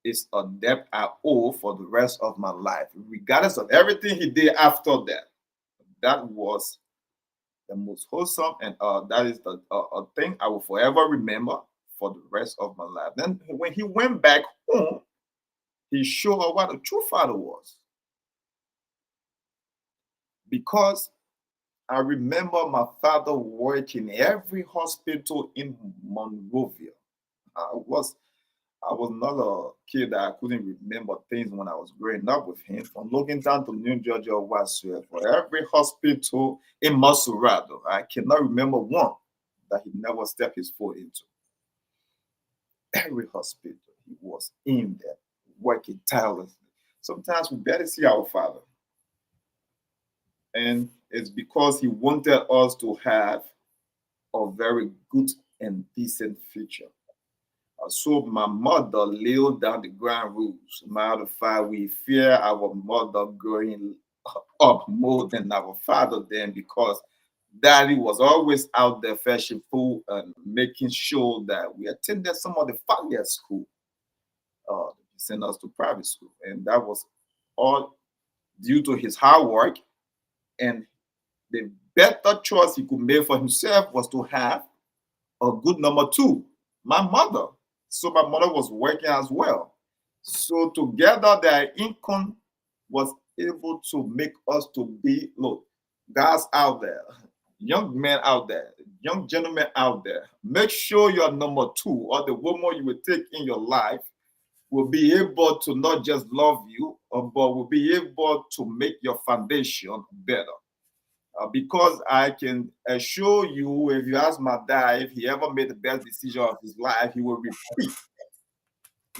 is a debt I owe for the rest of my life, regardless of everything he did after that. That was the most wholesome, and that is the thing I will forever remember for the rest of my life. Then, when he went back home, he showed her what a true father was. Because I remember my father working every hospital in Monrovia. I was not a kid that I couldn't remember things when I was growing up with him. From looking down to New Jersey or whatsoever, every hospital in Masurado, I cannot remember one that he never stepped his foot into. Every hospital, he was in there, working tirelessly. Sometimes we barely see our father. And it's because he wanted us to have a very good and decent future. So my mother laid down the ground rules. Matter of fact, we fear our mother growing up more than our father then, because daddy was always out there fetching food and making sure that we attended some of the finest school. He sent us to private school, and that was all due to his hard work. And the better choice he could make for himself was to have a good number two, my mother. So my mother was working as well. So together their income was able to make us to be, look, guys out there, young men out there, young gentlemen out there, make sure your number two or the woman you will take in your life will be able to not just love you, but will be able to make your foundation better. Because I can assure you, if you ask my dad if he ever made the best decision of his life, he will repeat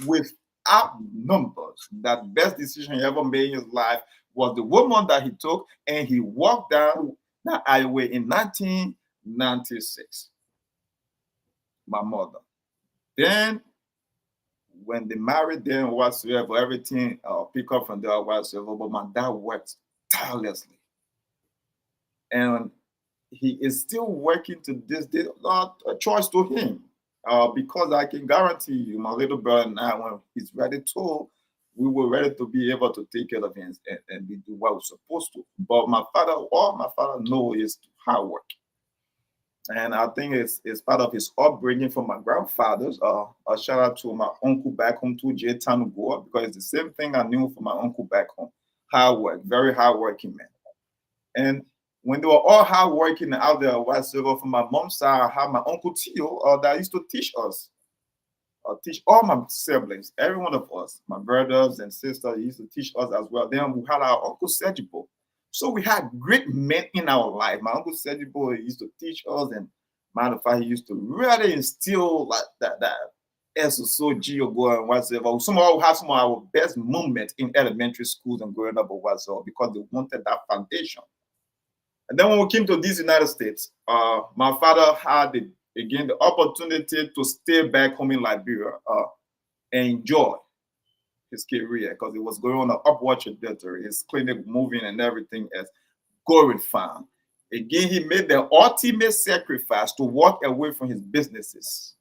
without numbers that best decision he ever made in his life was the woman that he took, and he walked down that highway in 1996. My mother. Then, when they married, then whatsoever, everything pick up from there whatsoever. But my dad worked tirelessly. And he is still working to this day, not a choice to him. Because I can guarantee you, my little brother and I, when he's ready to, we were ready to be able to take care of him and we do what we're supposed to. But my father, all my father knows is hard work. And I think it's part of his upbringing from my grandfathers. A shout out to my uncle back home, to J. Tanugoa, because it's the same thing I knew from my uncle back home. Hard work, very hard working man. And when they were all hard working out there, whatsoever, from my mom's side, I had my uncle Tio that used to teach us, teach all my siblings, every one of us, my brothers and sisters, he used to teach us as well. Then we had our uncle Sergipo. So we had great men in our life. My uncle Sergipo used to teach us, and matter of fact, he used to really instill like that SSOG or going whatsoever. Some of us had some of our best moments in elementary schools and growing up or whatsoever because they wanted that foundation. And then when we came to these United States, my father had, again, the opportunity to stay back home in Liberia and enjoy his career because it was going on an upward trajectory. His clinic moving and everything else going fine. Again, he made the ultimate sacrifice to walk away from his businesses,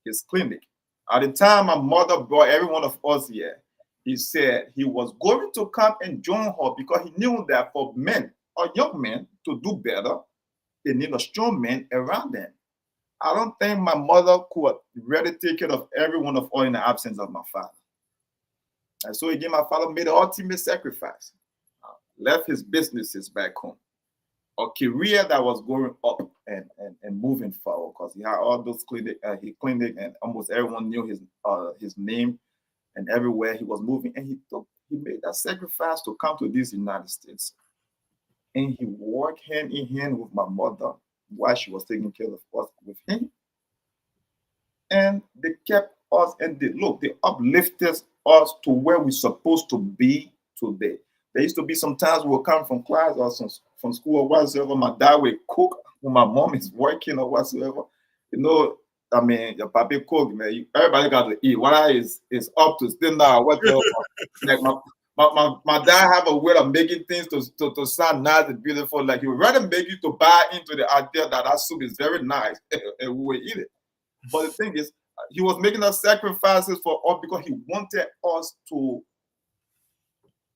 his clinic. At the time my mother brought every one of us here, he said he was going to come and join her because he knew that for men, or young men, to do better, they need a strong man around them. I don't think my mother could really take care of every one of us in the absence of my father. And so again, my father made the ultimate sacrifice, left his businesses back home, a career that was going up and moving forward because he had all those clinic, and almost everyone knew his name, and everywhere he was moving, and he made that sacrifice to come to these United States. And he worked hand in hand with my mother while she was taking care of us with him. And they kept us, and they uplifted us to where we're supposed to be today. There used to be some times we would come from class or from school or whatsoever. My dad would cook when my mom is working or whatsoever. You know, I mean, your papi cook, man. Everybody got to eat. Whether it's up to dinner or whatever. Like my dad have a way of making things to sound nice and beautiful. Like he would rather make you to buy into the idea that soup is very nice and we will eat it. But the thing is, he was making us sacrifices for us because he wanted us to.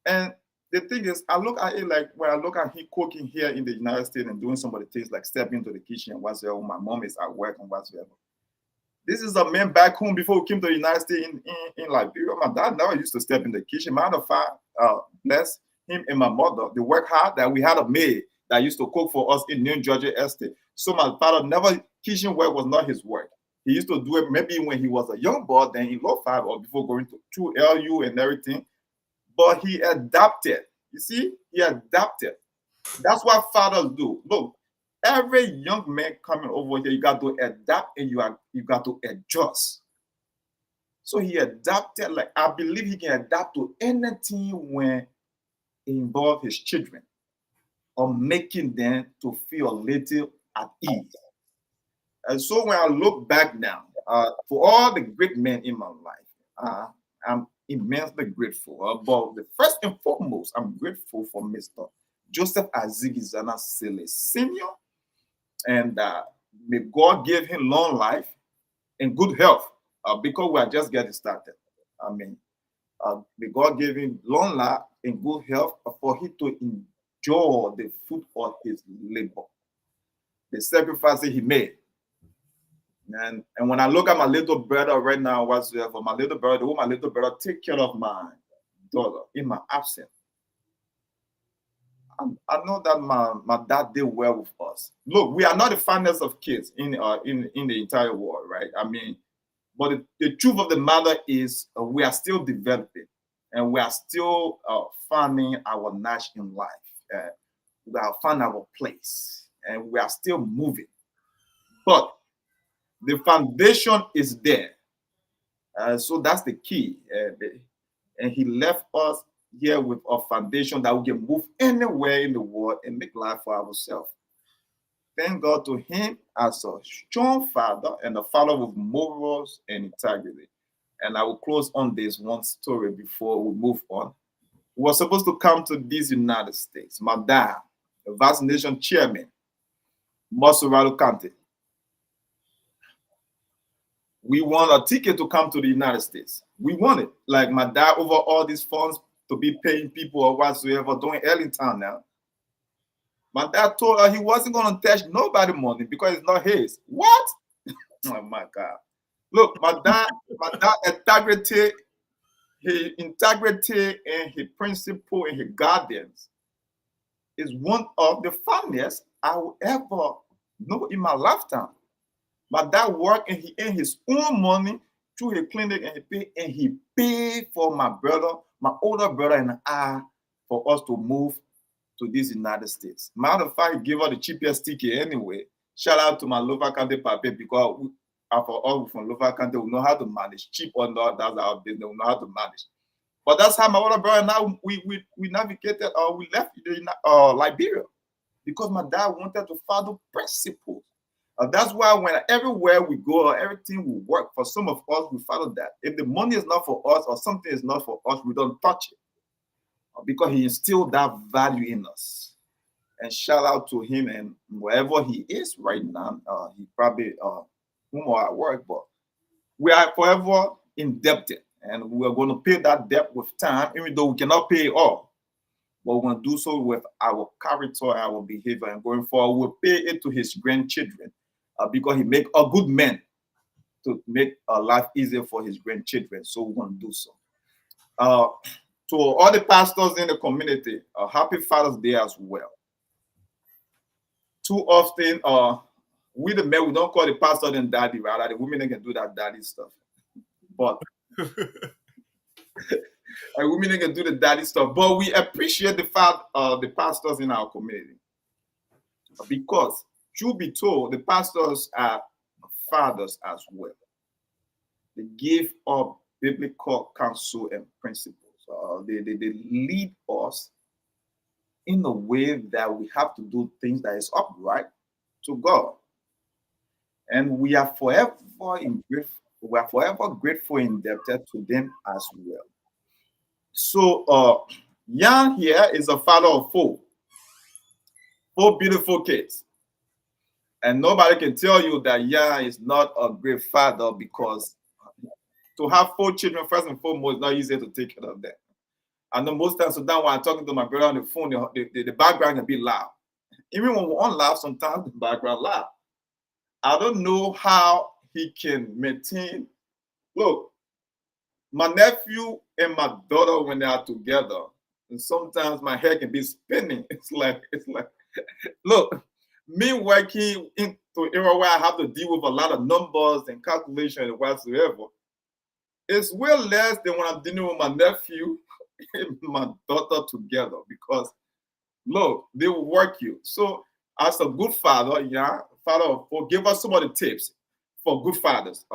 And the thing is, I look at it like when I look at him cooking here in the United States and doing some of the things like stepping into the kitchen and whatsoever. My mom is at work and whatsoever. This is a man back home before we came to the United States in Liberia. My dad never used to step in the kitchen. Matter of fact, bless him and my mother. They work hard that we had a maid that used to cook for us in New Georgia Estate. So my father never, kitchen work was not his work. He used to do it maybe when he was a young boy, then in low five or before going to LU and everything. But he adapted. You see, he adapted. That's what fathers do. Look, every young man coming over here, you got to adapt and you got to adjust. So he adapted. Like I believe he can adapt to anything when it involves his children or making them to feel a little at ease. And so when I look back now, for all the great men in my life, I'm immensely grateful. But the first and foremost, I'm grateful for Mr. Joseph Azigizana Sele Sr. And may God give him long life and good health because we are just getting started. I mean, may God give him long life and good health for him to enjoy the fruit of his labor, the sacrifices he made. And when I look at my little brother right now, whatsoever, my little brother take care of my daughter in my absence. I know that my dad did well with us. Look, we are not the finest of kids in the entire world, right? I mean, but the truth of the matter is we are still developing and we are still finding our niche in life. We are finding our place and we are still moving. But the foundation is there. So that's the key. And he left us here with a foundation that we can move anywhere in the world and make life for ourselves. Thank God to him as a strong father and a father with morals and integrity. And I will close on this one story before we move on. We were supposed to come to these United States. My dad, the vaccination chairman, Mosurado County. We want a ticket to come to the United States. We want it. Like my dad over all these funds to be paying people or whatsoever doing Ellington now. My dad told her he wasn't going to touch nobody money because it's not his. What? Oh my God. Look, my dad integrity and his principle and his guidance is one of the funniest I will ever know in my lifetime. My dad worked and he earned his own money through his clinic and he paid for my brother, my older brother and I for us to move to these United States. Matter of fact, he gave us the cheapest ticket anyway. Shout out to my local county papi because for all from local county, we know how to manage. Cheap or not, that's our business. We know how to manage. But that's how my older brother and I, we navigated or we left Liberia because my dad wanted to follow principles. That's why when everywhere we go, everything will work. For some of us, we follow that. If the money is not for us or something is not for us, we don't touch it because he instilled that value in us. And shout out to him and wherever he is right now. He probably more at work, but we are forever indebted, and we are going to pay that debt with time, even though we cannot pay it all. But we're going to do so with our character, our behavior, and going forward, we'll pay it to his grandchildren. Because he make a good man to make life easier for his grandchildren. So we're going to do so. To all the pastors in the community, happy Father's Day as well. Too often, we the men, we don't call the pastor and daddy, right? The women can do that daddy stuff. But women can do the daddy stuff. But we appreciate the pastors in our community. Because truth be told, the pastors are fathers as well. They give us biblical counsel and principles. They lead us in a way that we have to do things that is upright to God. And we are forever grateful and indebted to them as well. So Jan here is a father of four beautiful kids. And nobody can tell you that Jan is not a great father, because to have four children, first and foremost, it's not easy to take care of them. I know most times, so down when I'm talking to my brother on the phone, the background can be loud. Even when we're on loud, sometimes the background loud. I don't know how he can maintain. Look, my nephew and my daughter, when they are together, and sometimes my head can be spinning. It's like, look, me working into an era where I have to deal with a lot of numbers and calculations and whatsoever. It's way less than when I'm dealing with my nephew and my daughter together, because look, they will work you. So as a good father, yeah, father of four, give us some of the tips for good fathers.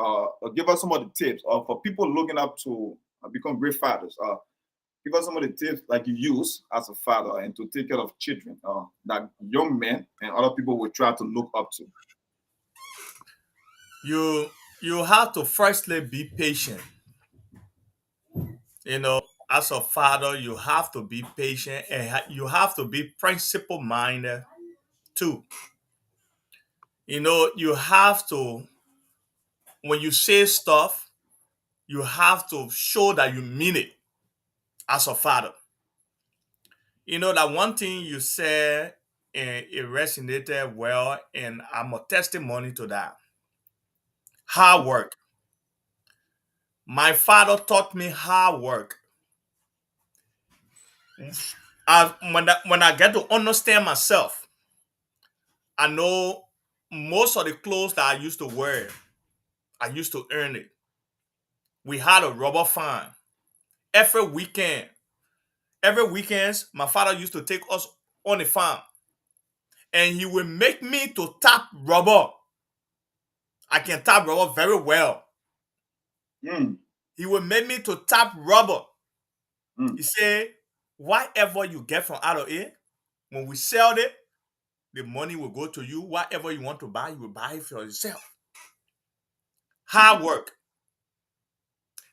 Give us some of the tips for people looking up to become great fathers. Give us some of the tips like you use as a father and to take care of children that young men and other people will try to look up to. You have to firstly be patient. As a father, you have to be patient, and you have to be principle minded too. You have to, when you say stuff, you have to show that you mean it as a father. That one thing you said, and it resonated well, and I'm a testimony to that. Hard work. My father taught me hard work. When I get to understand myself, I know most of the clothes that I used to wear, I used to earn it. We had a rubber farm. Every weekends, my father used to take us on the farm, and he would make me to tap rubber. I can tap rubber very well. He would make me to tap rubber. He said, whatever you get from out of it, when we sell it, the money will go to you. Whatever you want to buy, you will buy it for yourself. Hard work.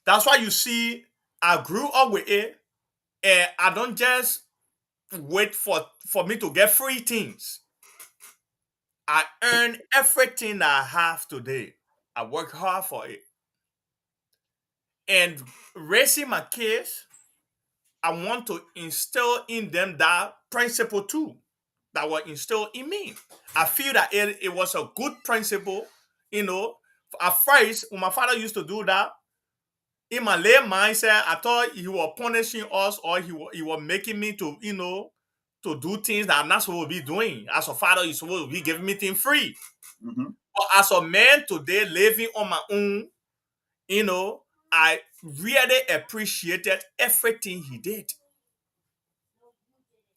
That's why you see I grew up with it, and I don't just wait for me to get free things. I earn everything that I have today. I work hard for it. And raising my kids, I want to instill in them that principle too, that was instilled in me. I feel that it was a good principle. At first, when my father used to do that, in my lay mindset, I thought he was punishing us, or he was making me to, to do things that I'm not supposed to be doing. As a father, you're supposed to be giving me things free. But as a man today, living on my own, I really appreciated everything he did.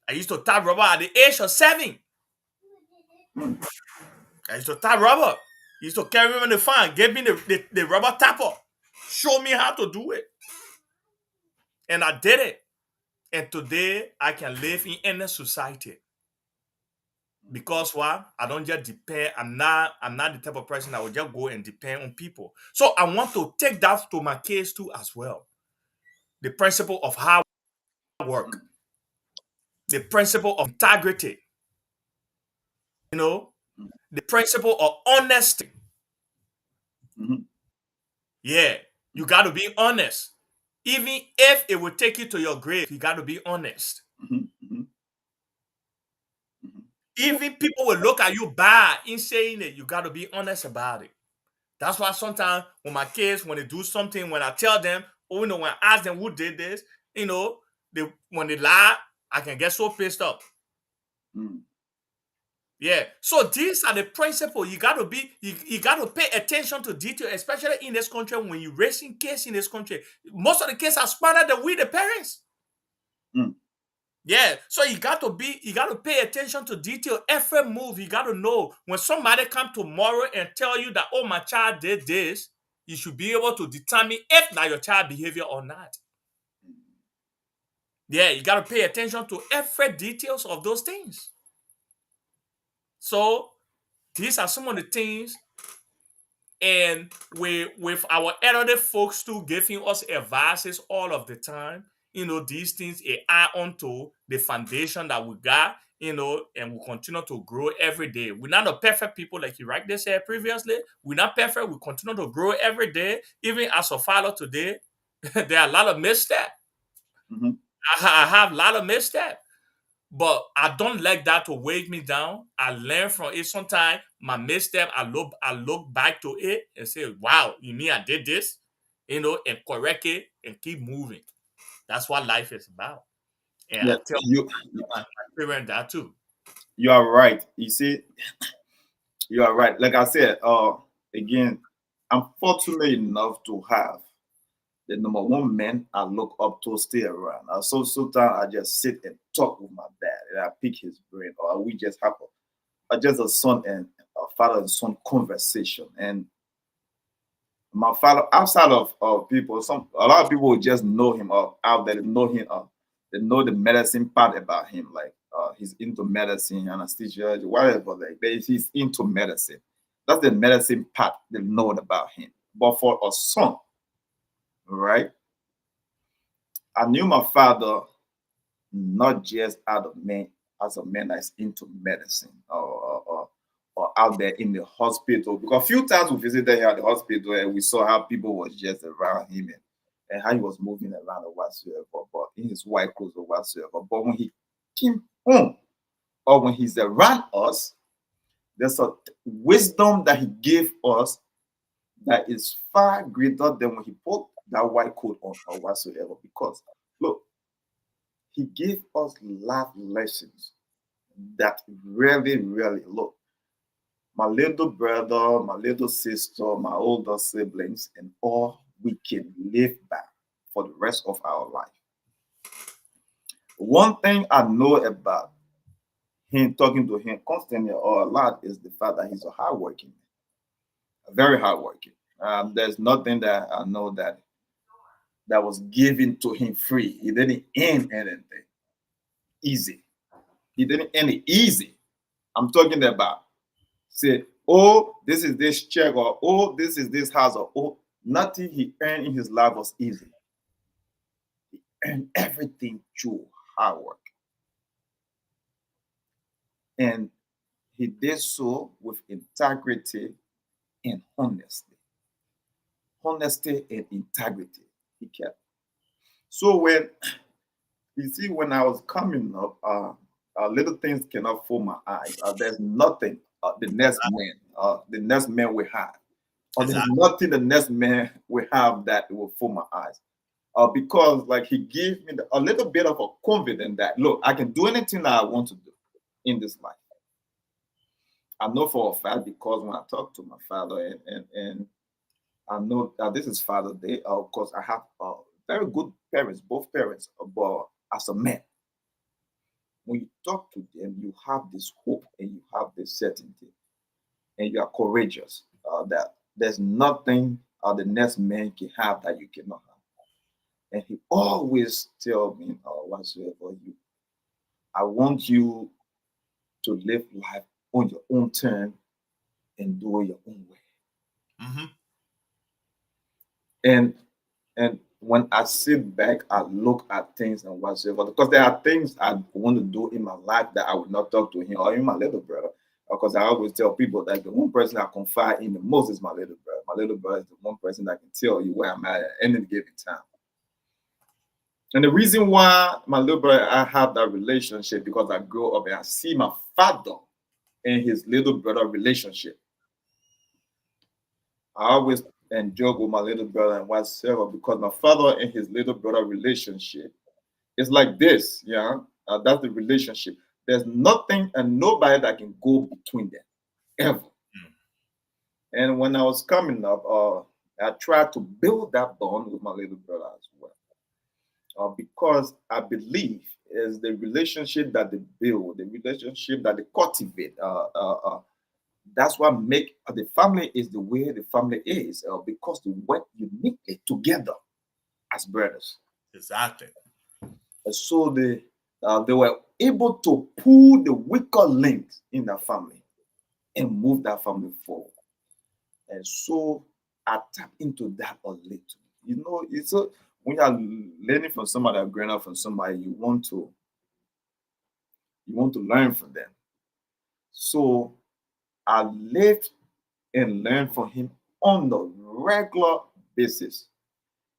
I used to tap rubber at the age of 7. I used to tap rubber. He used to carry me on the farm, give me the rubber tapper, show me how to do it. And I did it. And today, I can live in any society. Because why? I don't just depend. I'm not the type of person that will just go and depend on people. So I want to take that to my kids too as well. The principle of hard work. The principle of integrity. The principle of honesty. Yeah, you got to be honest. Even if it will take you to your grave, you got to be honest. Even people will look at you bad in saying it, you got to be honest about it. That's why sometimes when my kids, when they do something, when I tell them, when I ask them who did this, when they lie, I can get so pissed off. Yeah. So these are the principles. You gotta pay attention to detail, especially in this country when you're raising kids in this country. Most of the kids are smarter than we, the parents. Yeah. So you gotta pay attention to detail. Every move, you gotta know when somebody come tomorrow and tell you that, oh, my child did this, you should be able to determine if that your child behavior or not. Yeah, you got to pay attention to every details of those things. So these are some of the things, and with our elderly folks too giving us advices all of the time, these things add on to the foundation that we got, and we continue to grow every day. We're not a perfect people, like you rightly said previously. We're not perfect. We continue to grow every day. Even as a father today, there are a lot of missteps. Mhm. I have a lot of missteps. But I don't like that to weigh me down. I learn from it. Sometimes my misstep, I look back to it and say, wow, you mean I did this? And correct it and keep moving. That's what life is about. And Yeah, I tell my parents that too. you are right. You see, you are right. Like I said, again, I'm fortunate enough to have the number one man I look up to stay around. Sometimes I just sit and talk with my dad and I pick his brain, or we just have just a son and a father and son conversation. And my father, outside of people, a lot of people will just know him out there, know him, they know the medicine part about him, like he's into medicine, anesthesia, whatever. He's into medicine. That's the medicine part they know about him. But for a son, right? I knew my father not just as a man that's into medicine or out there in the hospital. Because a few times we visited here at the hospital and we saw how people was just around him and how he was moving around or whatsoever, but in his white clothes or whatsoever. But when he came home or when he's around us, there's a wisdom that he gave us that is far greater than when he put that white coat on or whatsoever. Because look, he gave us life lessons that really, really look. My little brother, my little sister, my older siblings, and all we can live by for the rest of our life. One thing I know about him, talking to him constantly or a lot, is the fact that he's a hardworking man, very hardworking. There's nothing that I know that was given to him free. He didn't earn anything easy. He didn't earn it easy. I'm talking about say, oh, this is this check, or oh, this is this house, or oh, nothing he earned in his life was easy. He earned everything through hard work. And he did so with integrity and honesty. Honesty and integrity he kept. So when you see, when I was coming up, little things cannot fool my eyes. There's nothing the next man we have. Or there's Exactly. nothing the next man will have that will fool my eyes. Because like he gave me a little bit of a confidence that look, I can do anything that I want to do in this life. I know for a fact because when I talk to my father and I know that this is Father's Day, of course I have very good parents, both parents, but as a man, when you talk to them, you have this hope and you have this certainty and you are courageous that there's nothing the next man can have that you cannot have. And he always tell me, whatsoever I want you to live life on your own term and do it your own way. Mm-hmm. And when I sit back, I look at things and whatsoever, because there are things I want to do in my life that I would not talk to him or even my little brother. Because I always tell people that the one person I confide in the most is my little brother. My little brother is the one person that can tell you where I'm at any given time. And the reason why my little brother I have that relationship because I grew up and I see my father and his little brother relationship. I always and joke with my little brother and whatsoever because my father and his little brother relationship is like this. Yeah, that's the relationship. There's nothing and nobody that can go between them ever. And when I was coming up, I tried to build that bond with my little brother as well. Because I believe is the relationship that they build, the relationship that they cultivate, that's what make the family is the way the family is, because they work uniquely together as brothers. Exactly. And so they were able to pull the weaker links in the family and move that family forward. And so I tap into that a little. You know, it's so when you're learning from somebody or growing up from somebody, you want to learn from them. So I lived and learned from him on a regular basis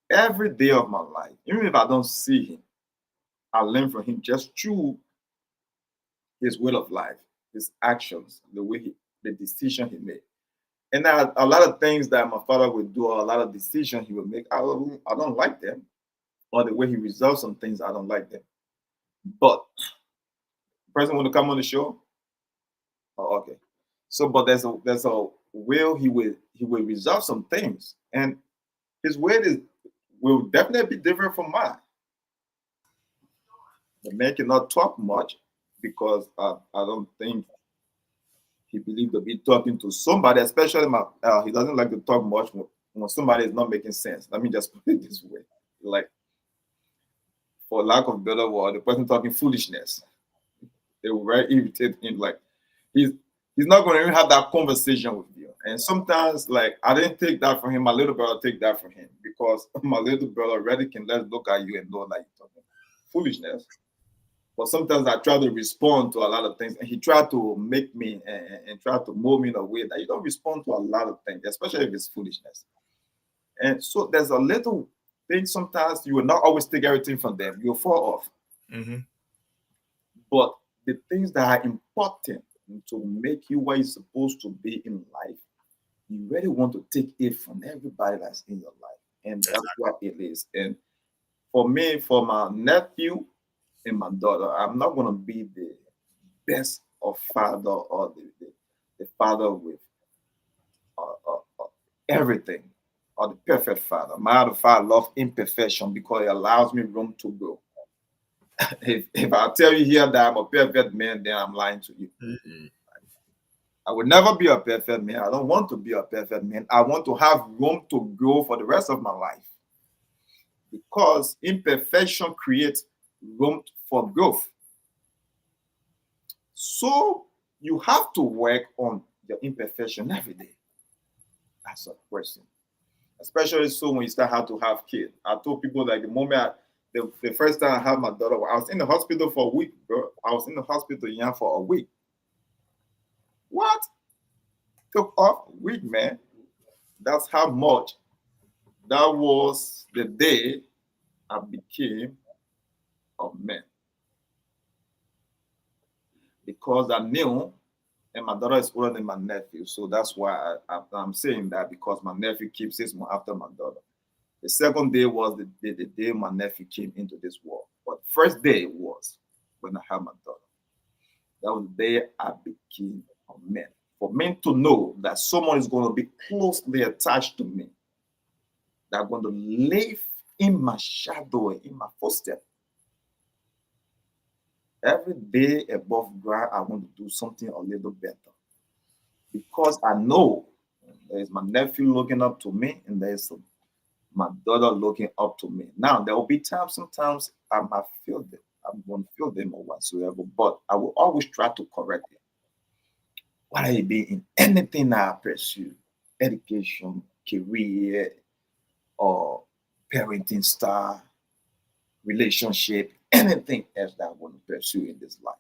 every day of my life. Even if I don't see him, I learn from him just through his way of life, his actions, the decision he made. And a lot of things that my father would do, or a lot of decisions he would make, I don't like them, or the way he resolves some things, I don't like them. But the person want to come on the show? Oh, okay. So, but there's a will he will resolve some things, and his way will definitely be different from mine. The man cannot talk much because I don't think he believes to be talking to somebody, especially he doesn't like to talk much when somebody is not making sense. Let me just put it this way. Like, for lack of better word, the person talking foolishness. They will very irritate him. Like, he's he's not going to even have that conversation with you. And sometimes, like, I didn't take that from him. My little brother take that from him because my little brother already can let's look at you and know that you're talking foolishness. But sometimes I try to respond to a lot of things, and he tried to make me and try to mold me in a way that you don't respond to a lot of things, especially if it's foolishness. And so there's a little thing sometimes you will not always take everything from them. You'll fall off. Mm-hmm. But the things that are important to make you where you're supposed to be in life, you really want to take it from everybody that's in your life. And that's what it is. And for me, for my nephew and my daughter, I'm not going to be the best of father or the father with everything or the perfect father. My other father loves imperfection because it allows me room to grow. If I tell you here that I'm a perfect man, then I'm lying to you. Mm-hmm. I will never be a perfect man. I don't want to be a perfect man. I want to have room to grow for the rest of my life because imperfection creates room for growth. So you have to work on your imperfection every day. That's a question. Especially so when you start how to have kids. I told people like the first time I had my daughter, I was in the hospital for a week, bro. I was in the hospital yeah, for a week. What? Took off a week, man. That's how much. That was the day I became a man. Because I knew, and my daughter is older than my nephew. So that's why I'm saying that because my nephew keeps 6 months after my daughter. The second day was the day my nephew came into this world. But first day was when I had my daughter. That was the day I became a man. For men to know that someone is going to be closely attached to me, that are going to live in my shadow, in my footsteps. Every day above ground, I want to do something a little better. Because I know there's my nephew looking up to me, and there's my daughter looking up to me. Now, there will be times, sometimes I might feel them. I won't feel them or whatsoever, but I will always try to correct them. Whether it be in anything I pursue, education, career, or parenting style, relationship, anything else that I want to pursue in this life.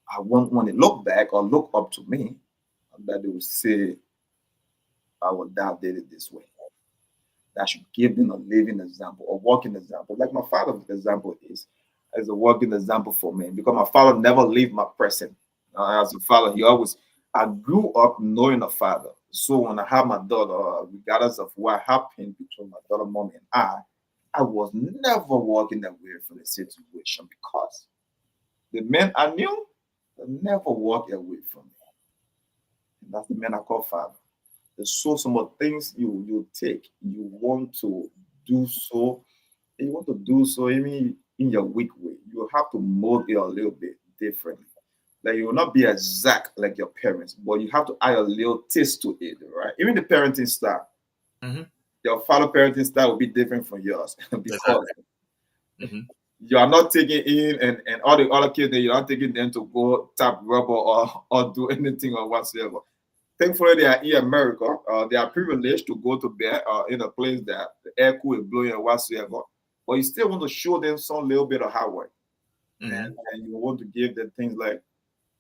I want when they look back or look up to me, that they will say, I will dad did it this way. That should give them a living example, a walking example. Like my father's example is as a walking example for me, because my father never leave my present. As a father, I grew up knowing a father. So when I had my daughter, regardless of what happened between my daughter, mom, and I was never walking away from the situation because the man I knew never walked away from me. And that's the man I call father. There's so some of things you take, you want to do so, and you want to do so even in your weak way. You have to mold it a little bit differently. Like you will not be exact like your parents, but you have to add a little taste to it, right? Even the parenting style, Mm-hmm. your father parenting style will be different from yours because Exactly. Mm-hmm. you are not taking in and all the other kids that you're not taking them to go tap rubber or do anything or whatsoever. Thankfully, they are in America. They are privileged to go to bed in a place that the air cool is blowing or whatsoever. But you still want to show them some little bit of hard work, Mm-hmm. and you want to give them things like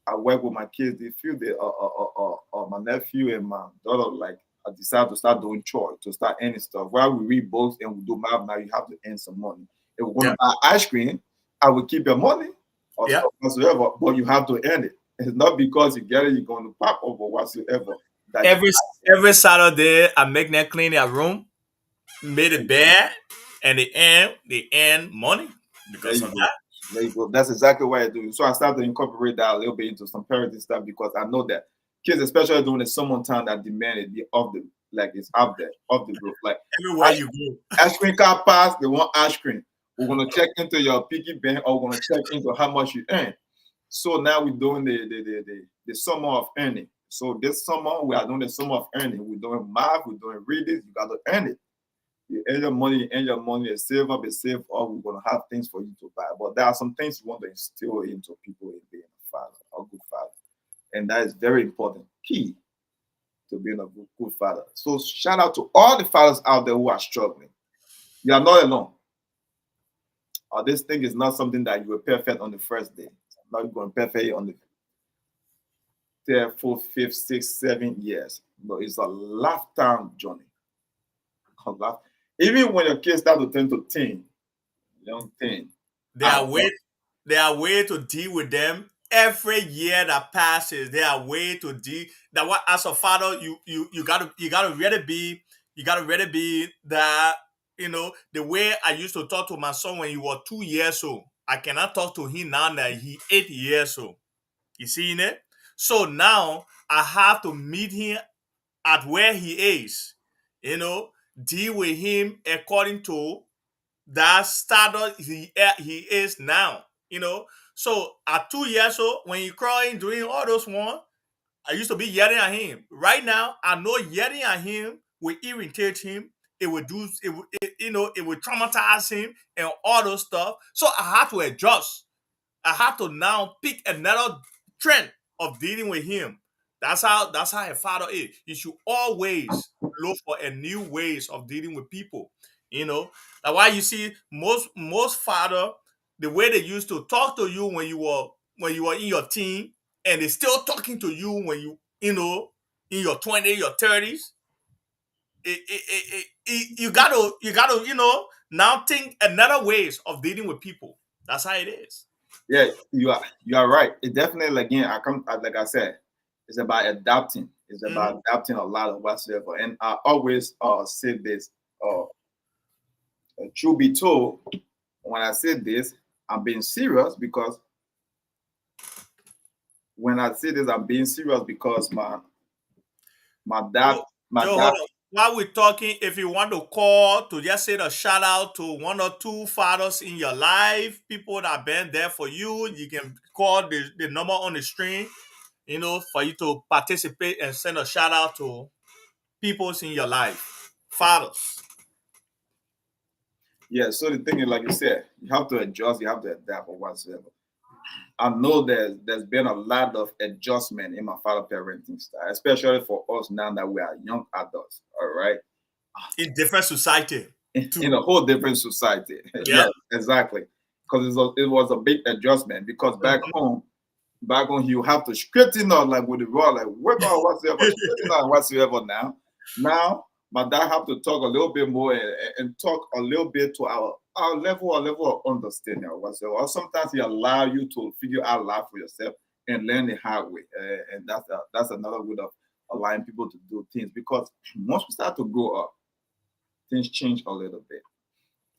I work with my kids. They feel they my nephew and my daughter like I decided to start doing chores, to start earning stuff. While we read books and we do math, now you have to earn some money. If we're Yeah. gonna buy ice cream, I will keep your money or Yeah. stuff whatsoever, but you have to earn it. It's not because you get it, you're going to pop over whatsoever. That Every Saturday, I make them clean their room, made a bed, and they earn money there because you of go. that. There you go. That's exactly what I do. So I started to incorporate that a little bit into some parenting stuff because I know that kids, especially during the summertime, that demand it be off the like it's up there, off the roof. Like Everywhere you go. ice cream car pass, they want ice cream. We're gonna check into your piggy bank or we're gonna check into how much you earn. So now we're doing the summer of earning. So this summer we are doing the summer of earning. We're doing math, we're doing reading, you gotta earn it. You earn your money, and save up, and save up. We're gonna have things for you to buy. But there are some things you want to instill into people in being a father, a good father. And that is very important, key to being a good father. So shout out to all the fathers out there who are struggling. You are not alone. This thing is not something that you were perfect on the first day. It's not going perfect on the third, fourth, fifth, sixth, 7 years. But it's a lifetime journey. Even when your kids start to turn to 10, young 10, There are ways. There are ways to deal with them. Every year that passes, there are ways to deal. That what as a father, you gotta really be that the way I used to talk to my son when he was 2 years old. I cannot talk to him now that he 8 years old. You see it? So now I have to meet him at where he is. Deal with him according to that status he is now. So at 2 years old, when he crying, doing all those one, I used to be yelling at him. Right now, I know yelling at him will irritate him. It would do it would traumatize him and all those stuff. So I have to adjust. I have to now pick another trend of dealing with him. That's how a father is. You should always look for a new ways of dealing with people. That's why you see most father, the way they used to talk to you when you were in your teen, and they still talking to you when in your 20s, your 30s. You gotta now think another ways of dealing with people. That's how it is. Yeah, you are right. It definitely again like I said, it's about adapting. It's Mhm. about adapting a lot of whatsoever. And I always say this. Truth be told, when I say this, I'm being serious because when I say this, I'm being serious because my dad Joe, my Joe, dad hold on. While we're talking, if you want to call to just say a shout out to one or two fathers in your life, people that have been there for you, you can call the number on the screen, for you to participate and send a shout out to peoples in your life. Fathers. yeah. So the thing is, like you said, you have to adjust, you have to adapt or whatsoever. I know there's been a lot of adjustment in my father parenting style, especially for us now that we are young adults. All right, In different society in too. a whole different society. Yeah. Yeah, exactly. Because it was a big adjustment. Because back home, you have to straighten out like with the raw, like work on whatsoever, straighten out whatsoever. Now my dad have to talk a little bit more and talk a little bit to our level of understanding or whatsoever. Or sometimes he allow you to figure out life for yourself and learn the hard way. And that's another way of allowing people to do things. Because once we start to grow up, things change a little bit.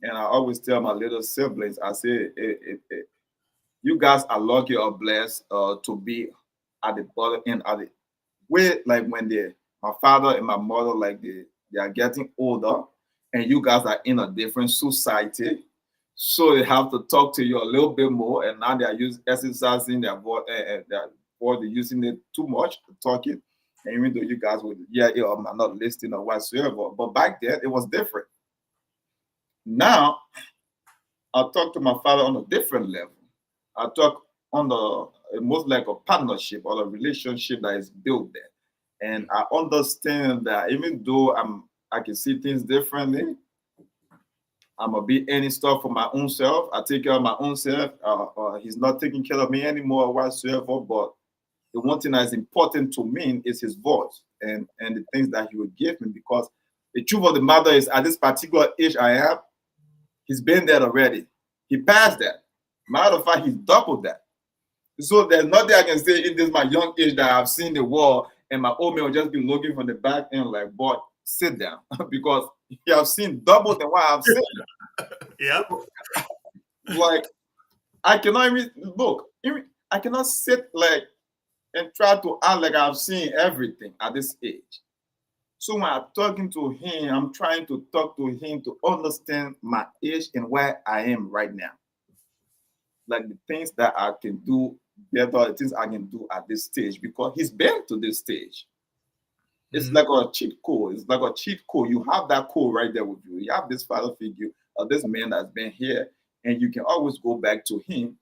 And I always tell my little siblings, I say, you guys are lucky or blessed to be at the bottom end of the way, like when my father and my mother, like they are getting older, and you guys are in a different society. So they have to talk to you a little bit more, and now they are exercising their voice, they're using it too much to talk it. And even though you guys would, yeah, I'm not listening or whatsoever, but back then it was different. Now I talk to my father on a different level. I talk on the most like a partnership or a relationship that is built there, and I understand that even though I can see things differently, I'm gonna be any stuff for my own self. I take care of my own self. He's not taking care of me anymore whatsoever. But the one thing that is important to me is his voice and the things that he would give me. Because the truth of the matter is, at this particular age I am, he's been there already. He passed that. Matter of fact, he's doubled that. So there's nothing I can say in this my young age that I've seen the world, and my old man will just be looking from the back and like, boy, sit down, because he have seen double than what I've seen. Yeah. Like I cannot even look. I cannot sit like and try to act like I've seen everything at this age. So when I'm talking to him, I'm trying to talk to him to understand my age and where I am right now. Like the things that I can do better, the things I can do at this stage, because he's been to this stage. It's like a cheat code. It's like a cheat code. You have that code right there with you. You have this father figure or this man that's been here, and you can always go back to him.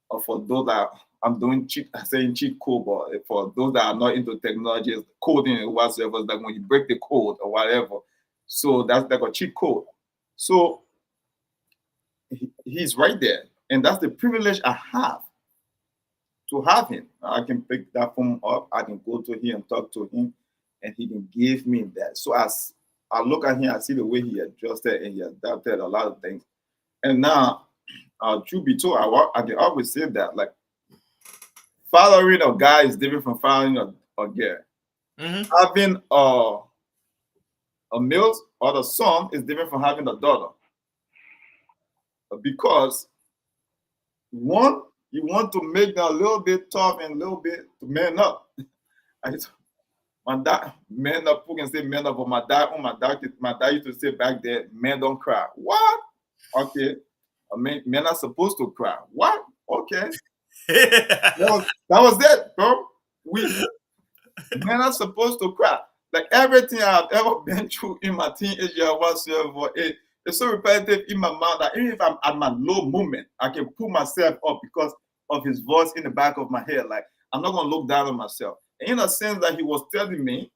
Or for those that I'm saying cheat code, but for those that are not into technology, coding or whatsoever, like when you break the code or whatever. So that's like a cheat code. So he's right there, and that's the privilege I have to have him. I can pick that phone up, I can go to him and talk to him, and he can give me that. So as I look at him, I see the way he adjusted and he adapted a lot of things. And now, truth be told, I can always say that like fathering a guy is different from fathering a girl. Having a male or a son is different from having a daughter. Because one, you want to make them a little bit tough and a little bit to man up. My dad, men up, who can say men up, but my dad used to say back there, men don't cry. What? Okay. Men are supposed to cry. What? Okay. that was it, bro. Men are supposed to cry. Like everything I've ever been through in my teenage year whatsoever, it's so repetitive in my mind that even if I'm at my low moment, I can pull myself up because of his voice in the back of my head. Like I'm not gonna look down on myself. And in a sense that he was telling me,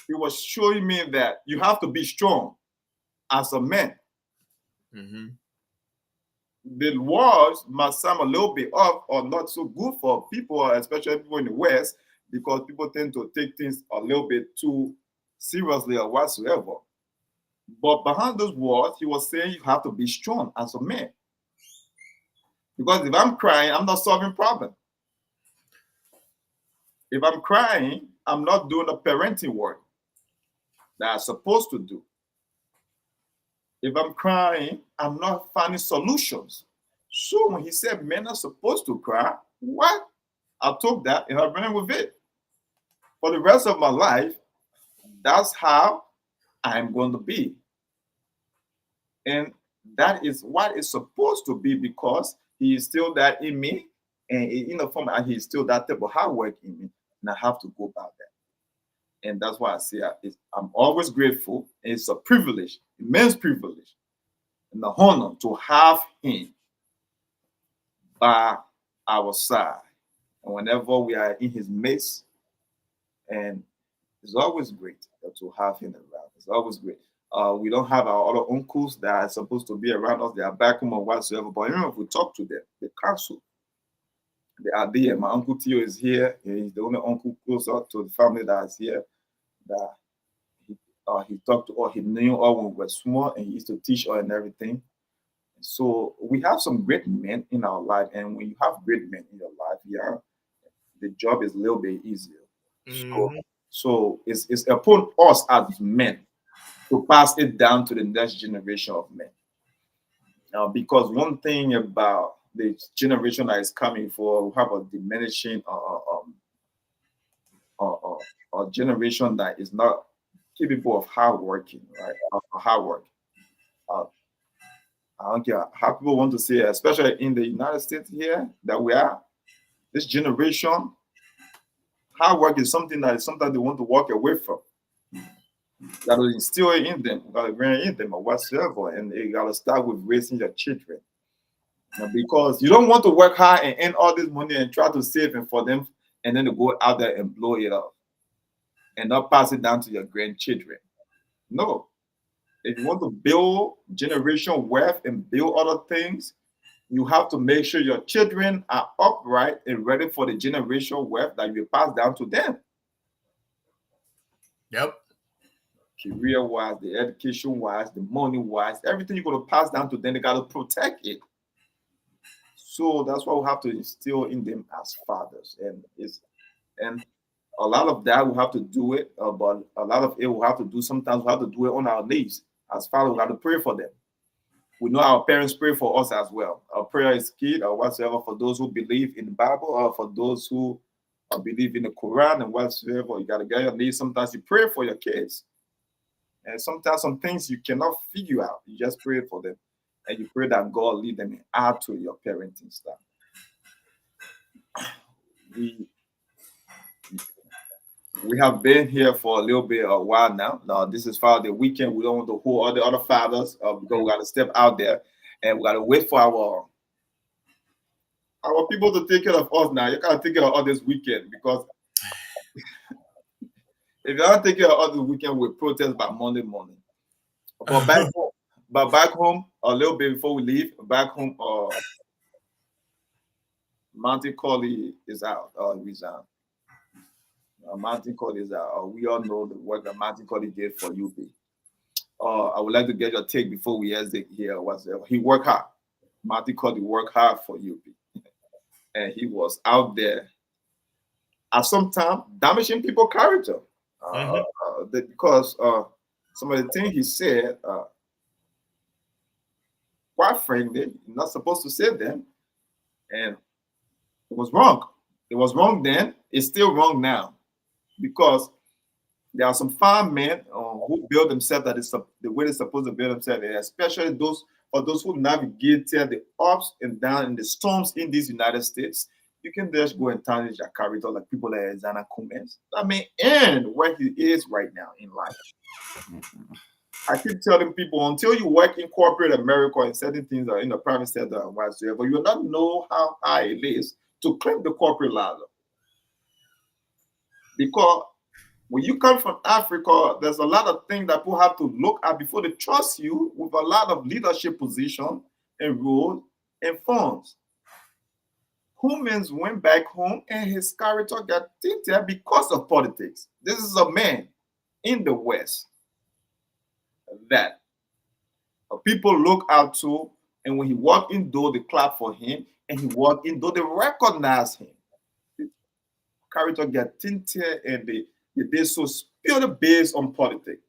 he was showing me that you have to be strong as a man. The words might sound a little bit off or not so good for people, especially people in the West, because people tend to take things a little bit too seriously or whatsoever. But behind those words, he was saying you have to be strong as a man. Because if I'm crying, I'm not solving problems. If I'm crying, I'm not doing the parenting work that I'm supposed to do. If I'm crying, I'm not finding solutions. So when he said men are supposed to cry, what? I took that and I ran with it. For the rest of my life, that's how I'm going to be. And that is what it's supposed to be, because he is still that in me, and in the form that he's still that type of hard work in me, and I have to go about that. And that's why I say I'm always grateful. And it's a privilege, immense privilege, and the honor to have him by our side. And whenever we are in his midst, and it's always great to have him around. It's always great. We don't have our other uncles that are supposed to be around us. They are back home or whatsoever. But even if we talk to them, they cancel. They are there. My uncle Theo is here. He's the only uncle closer to the family that is here. That he talked to us. He knew all when we were small, and he used to teach us and everything. So we have some great men in our life, and when you have great men in your life, yeah, the job is a little bit easier. So it's upon us as men to pass it down to the next generation of men. Because one thing about the generation that is coming for, we have a diminishing a generation that is not capable of hard working, right? Hard work. I don't care how people want to say it, especially in the United States here that we are, this generation, hard work is something that sometimes they want to walk away from. Got to instill it in them, got to bring it in them or whatsoever. And you got to start with raising your children. Because you don't want to work hard and earn all this money and try to save it for them and then to go out there and blow it up and not pass it down to your grandchildren. No. If you want to build generation wealth and build other things, you have to make sure your children are upright and ready for the generational wealth that you pass down to them. Yep. Career wise, the education wise, the money wise, everything you're going to pass down to them, they got to protect it. So that's what we have to instill in them as fathers. And a lot of that we have to do it, but a lot of it we have to do. Sometimes we have to do it on our knees. As fathers, we have to pray for them. We know our parents pray for us as well. Our prayer is key or whatsoever for those who believe in the Bible or for those who believe in the Quran and whatsoever. You got to get on your knees. Sometimes you pray for your kids. And sometimes some things you cannot figure out. You just pray for them. And you pray that God lead them and add to your parenting style. We have been here for a little bit a while now. Now this is Father weekend. We don't want to hold all the other fathers because we got to step out there and we got to wait for our people to take care of us now. You got to take care of us this weekend because if you don't take care of us this weekend, we'll protest by Monday morning. But back home, a little bit before we leave, back home, Monty Colley is out, resigned. Martin Colley is out. We all know the work that Martin Colley did for UP. I would like to get your take before we exit here. He worked hard. Martin Colley worked hard for UP. And he was out there at some time damaging people's character. Because some of the things he said, quite frankly, you're not supposed to say them. And it was wrong. It was wrong then. It's still wrong now. Because there are some fine men who build themselves the way they're supposed to build themselves, and especially those who navigate the ups and downs and the storms in these United States. You can just go and tarnish their character like people like Zana Cummins. I mean, and where he is right now in life. I keep telling people until you work in corporate America and certain things are in the private sector and whatsoever, you will not know how high it is to climb the corporate ladder. Because when you come from Africa, there's a lot of things that people have to look at before they trust you with a lot of leadership position and role and funds. Cummins went back home and his character got tinted because of politics. This is a man in the West that people look out to, and when he walked in door, they clap for him, and he walked in door, they recognize him. Character get tinted and they so purely based on politics.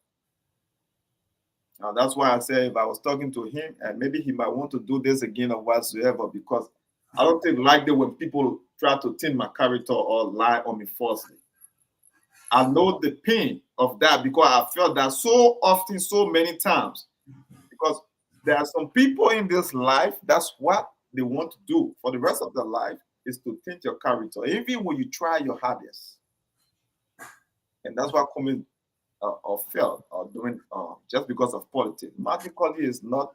Now that's why I said if I was talking to him and maybe he might want to do this again or whatsoever, because I don't think like that when people try to tint my character or lie on me falsely. I know the pain of that because I felt that so often, so many times. Because there are some people in this life, that's what they want to do for the rest of their life, is to tint your character, even when you try your hardest. And that's what Cummins felt doing just because of politics. Martin Colley is not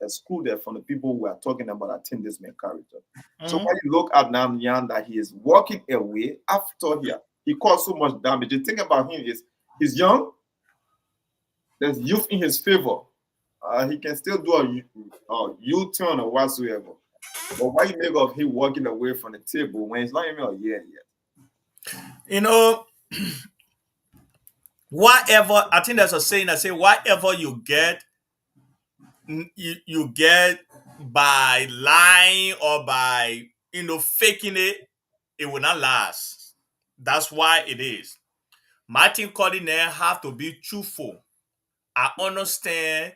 excluded from the people we are talking about that tint this man character. So when you look at Namyan that he is walking away after he caused so much damage. The thing about him is he's young, there's youth in his favor. He can still do a U-turn or whatsoever. But why you make of him walking away from the table when it's not even a year yet? You know, whatever, I think there's a saying that say, whatever you get by lying or by, faking it, it will not last. That's why it is. Martin Colley have to be truthful. I understand,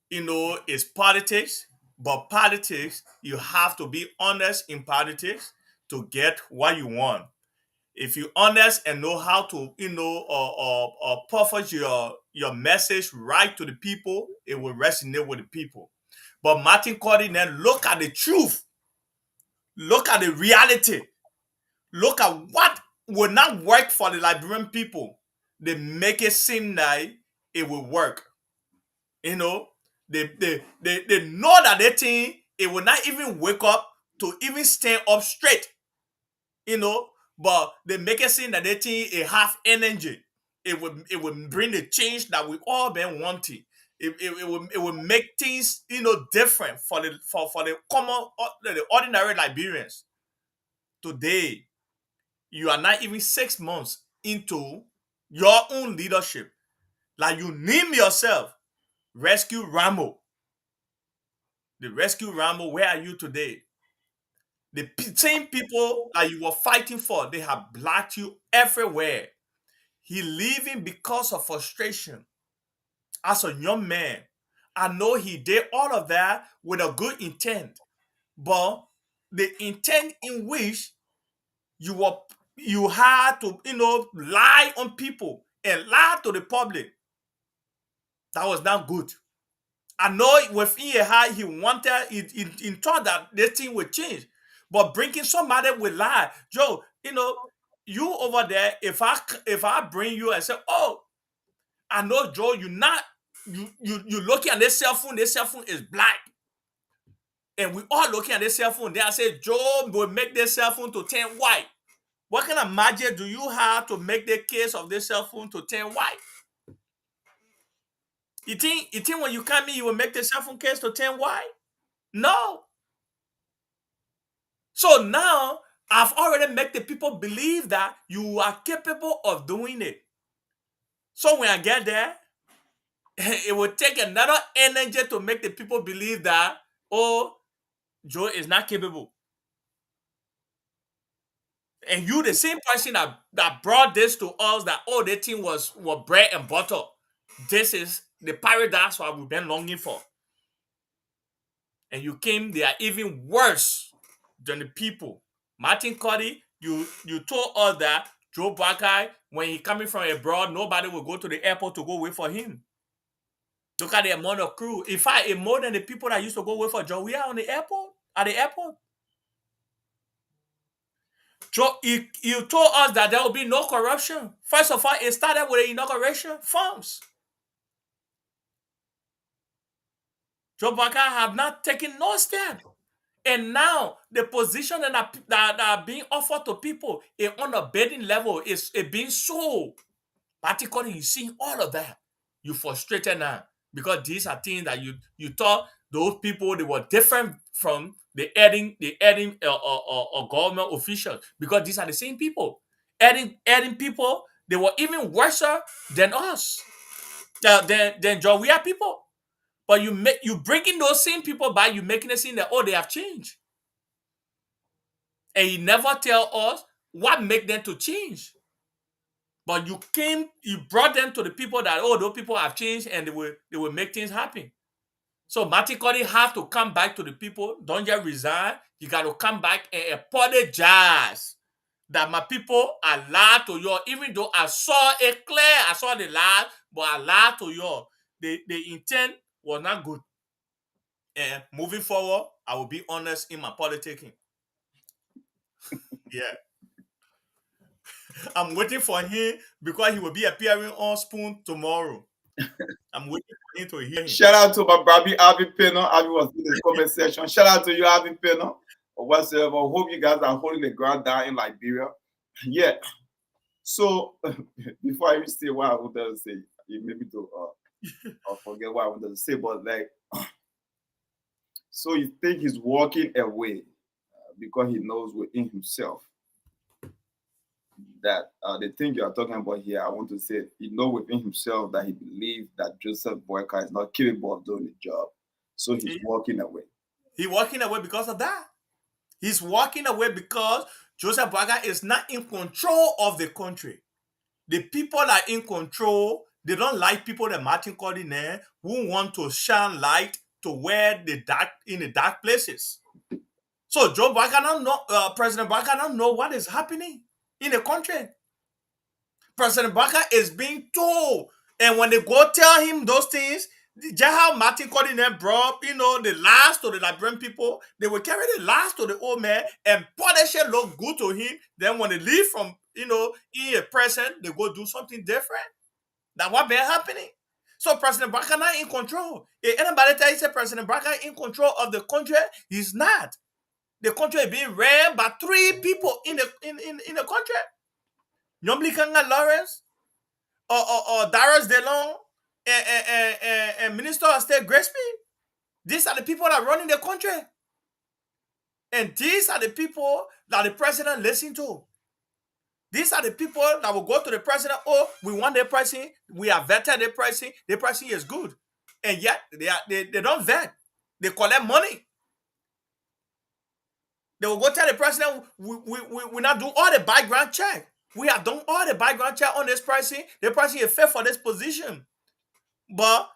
it's politics, but politics, you have to be honest in politics to get what you want. If you're honest and know how to, profit your message right to the people, it will resonate with the people. But Martin Cody then look at the truth, look at the reality, look at what will not work for the Liberian people. They make it seem like it will work. You know, they know that they think it will not even wake up to even stand up straight. You know, but they make it seem that they think it have energy. It will bring the change that we all been wanting. It will make things, different for the common, the ordinary Liberians. Today, you are not even 6 months into your own leadership. Like, you name yourself Rescue Rambo. The Rescue Rambo, where are you today? The same people that you were fighting for, they have blocked you everywhere. He leaving because of frustration. As a young man, I know he did all of that with a good intent, but the intent in which you had to lie on people and lie to the public, that was not good. I know within a heart he wanted, he thought that this thing would change, but bringing somebody with lie, Joe, you over there, if I bring you and say, oh, I know, Joe, you looking at this cell phone is black, and we all looking at this cell phone. Then I say, Joe will make this cell phone to turn white. What kind of magic do you have to make the case of this cell phone to turn white? You think when you come in, you will make the cell phone case to turn white? No. So now I've already made the people believe that you are capable of doing it. So when I get there, it will take another energy to make the people believe that, oh, Joe is not capable. And you, the same person that brought this to us, that, oh, the thing was bread and butter. This is the paradise what we've been longing for. And you came, they are even worse than the people. Martin Cody, you told us that Joe Buckeye, when he coming from abroad, nobody will go to the airport to go wait for him. Look at the amount of crew. In fact, it's more than the people that used to go wait for Joe. We are on the airport, at the airport. Joe, you told us that there will be no corruption. First of all, it started with the inauguration forms. Joe Buckeye have not taken no step. And now the position that are being offered to people is on a bidding level, is being sold. Particularly, you see all of that. You frustrated now because these are things that you thought those people, they were different from the adding government officials, because these are the same people. Adding people, they were even worse than us, than Jawia people. But you bringing those same people back, you making it seem that, oh, they have changed. And you never tell us what make them to change. But you brought them to the people that, oh, those people have changed and they will make things happen. So Martin Cody have to come back to the people. Don't just resign. You got to come back and apologize that my people are lied to you. Even though I saw it clear, I saw the lie, but I lied to you. The intent was not good. And moving forward, I will be honest in my politicking. Yeah. I'm waiting for him because he will be appearing on Spoon tomorrow. I'm waiting for him to hear him. Shout out to my baby Alvin Peno. Alvin was in the comment section. Shout out to you, Alvin Peno, or whatsoever. Hope you guys are holding the ground down in Liberia. Yeah. So before I even say what I wanted to say, you maybe to forget what I wanted to say, but like, so you think he's walking away because he knows within himself that the thing you are talking about here, I want to say, he knows within himself that he believes that Joseph Boyka is not capable of doing the job. So he's walking away. He's walking away because of that. He's walking away because Joseph Boyka is not in control of the country. The people are in control. They don't like people that Martin Cody who want to shine light to where in the dark places. So Joe Boyka don't know, President Boyka don't know what is happening in the country. President Boyka is being told, and when they go tell him those things, Just how Martin calling them brought, the last to the Liberian people, they will carry the last to the old man and punish it look good to him. Then when they leave from, in a present, they go do something different. That's what been happening. So President Barker not in control. If anybody tell you say President Barker in control of the country, he's not. The country is being ran by 3 people in the country. Normally Kanga Lawrence or Darius DeLong and Minister of State Gillespie. These are the people that are running the country. And these are the people that the president listens to. These are the people that will go to the president. Oh, we want their pricing. We have vetted their pricing. Their pricing is good. And yet, they don't vet. They collect money. They will go tell the president, we not do all the background check. We have done all the background check on this pricing. The pricing is fair for this position. But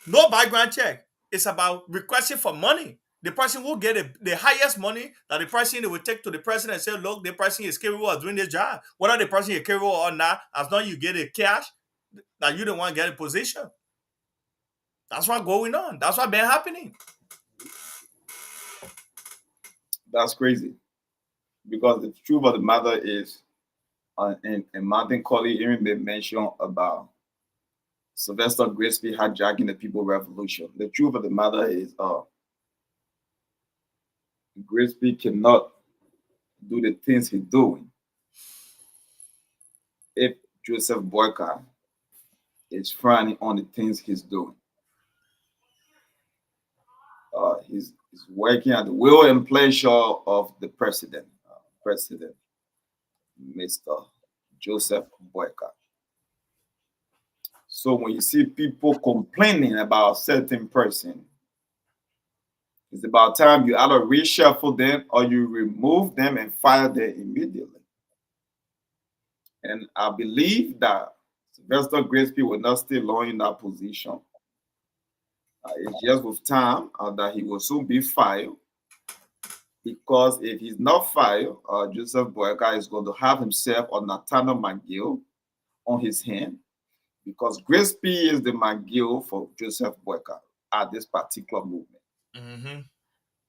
no background check. It's about requesting for money. The person will get the highest money that the person they will take to the president and say, look, the person is capable of doing this job. Whether the person is capable or not, as long as you get the cash, that you don't want to get a position. That's what's going on. That's what's been happening. That's crazy. Because the truth of the matter is, and Martin Colley even made mention about Sylvester Gillespie hijacking the People Revolution. The truth of the matter is, Gillespie cannot do the things he's doing if Joseph Boyka is frowning on the things he's doing. He's working at the will and pleasure of the President Mr. Joseph Boyka. So when you see people complaining about a certain person, it's about time you either reshuffle them or you remove them and fire them immediately. And I believe that Sylvester Gillespie will not stay long in that position. It's just with time that he will soon be fired. Because if he's not fired, Joseph Boyka is going to have himself or Nathaniel McGill on his hand. Because Gillespie is the McGill for Joseph Boyka at this particular movement. Mm-hmm.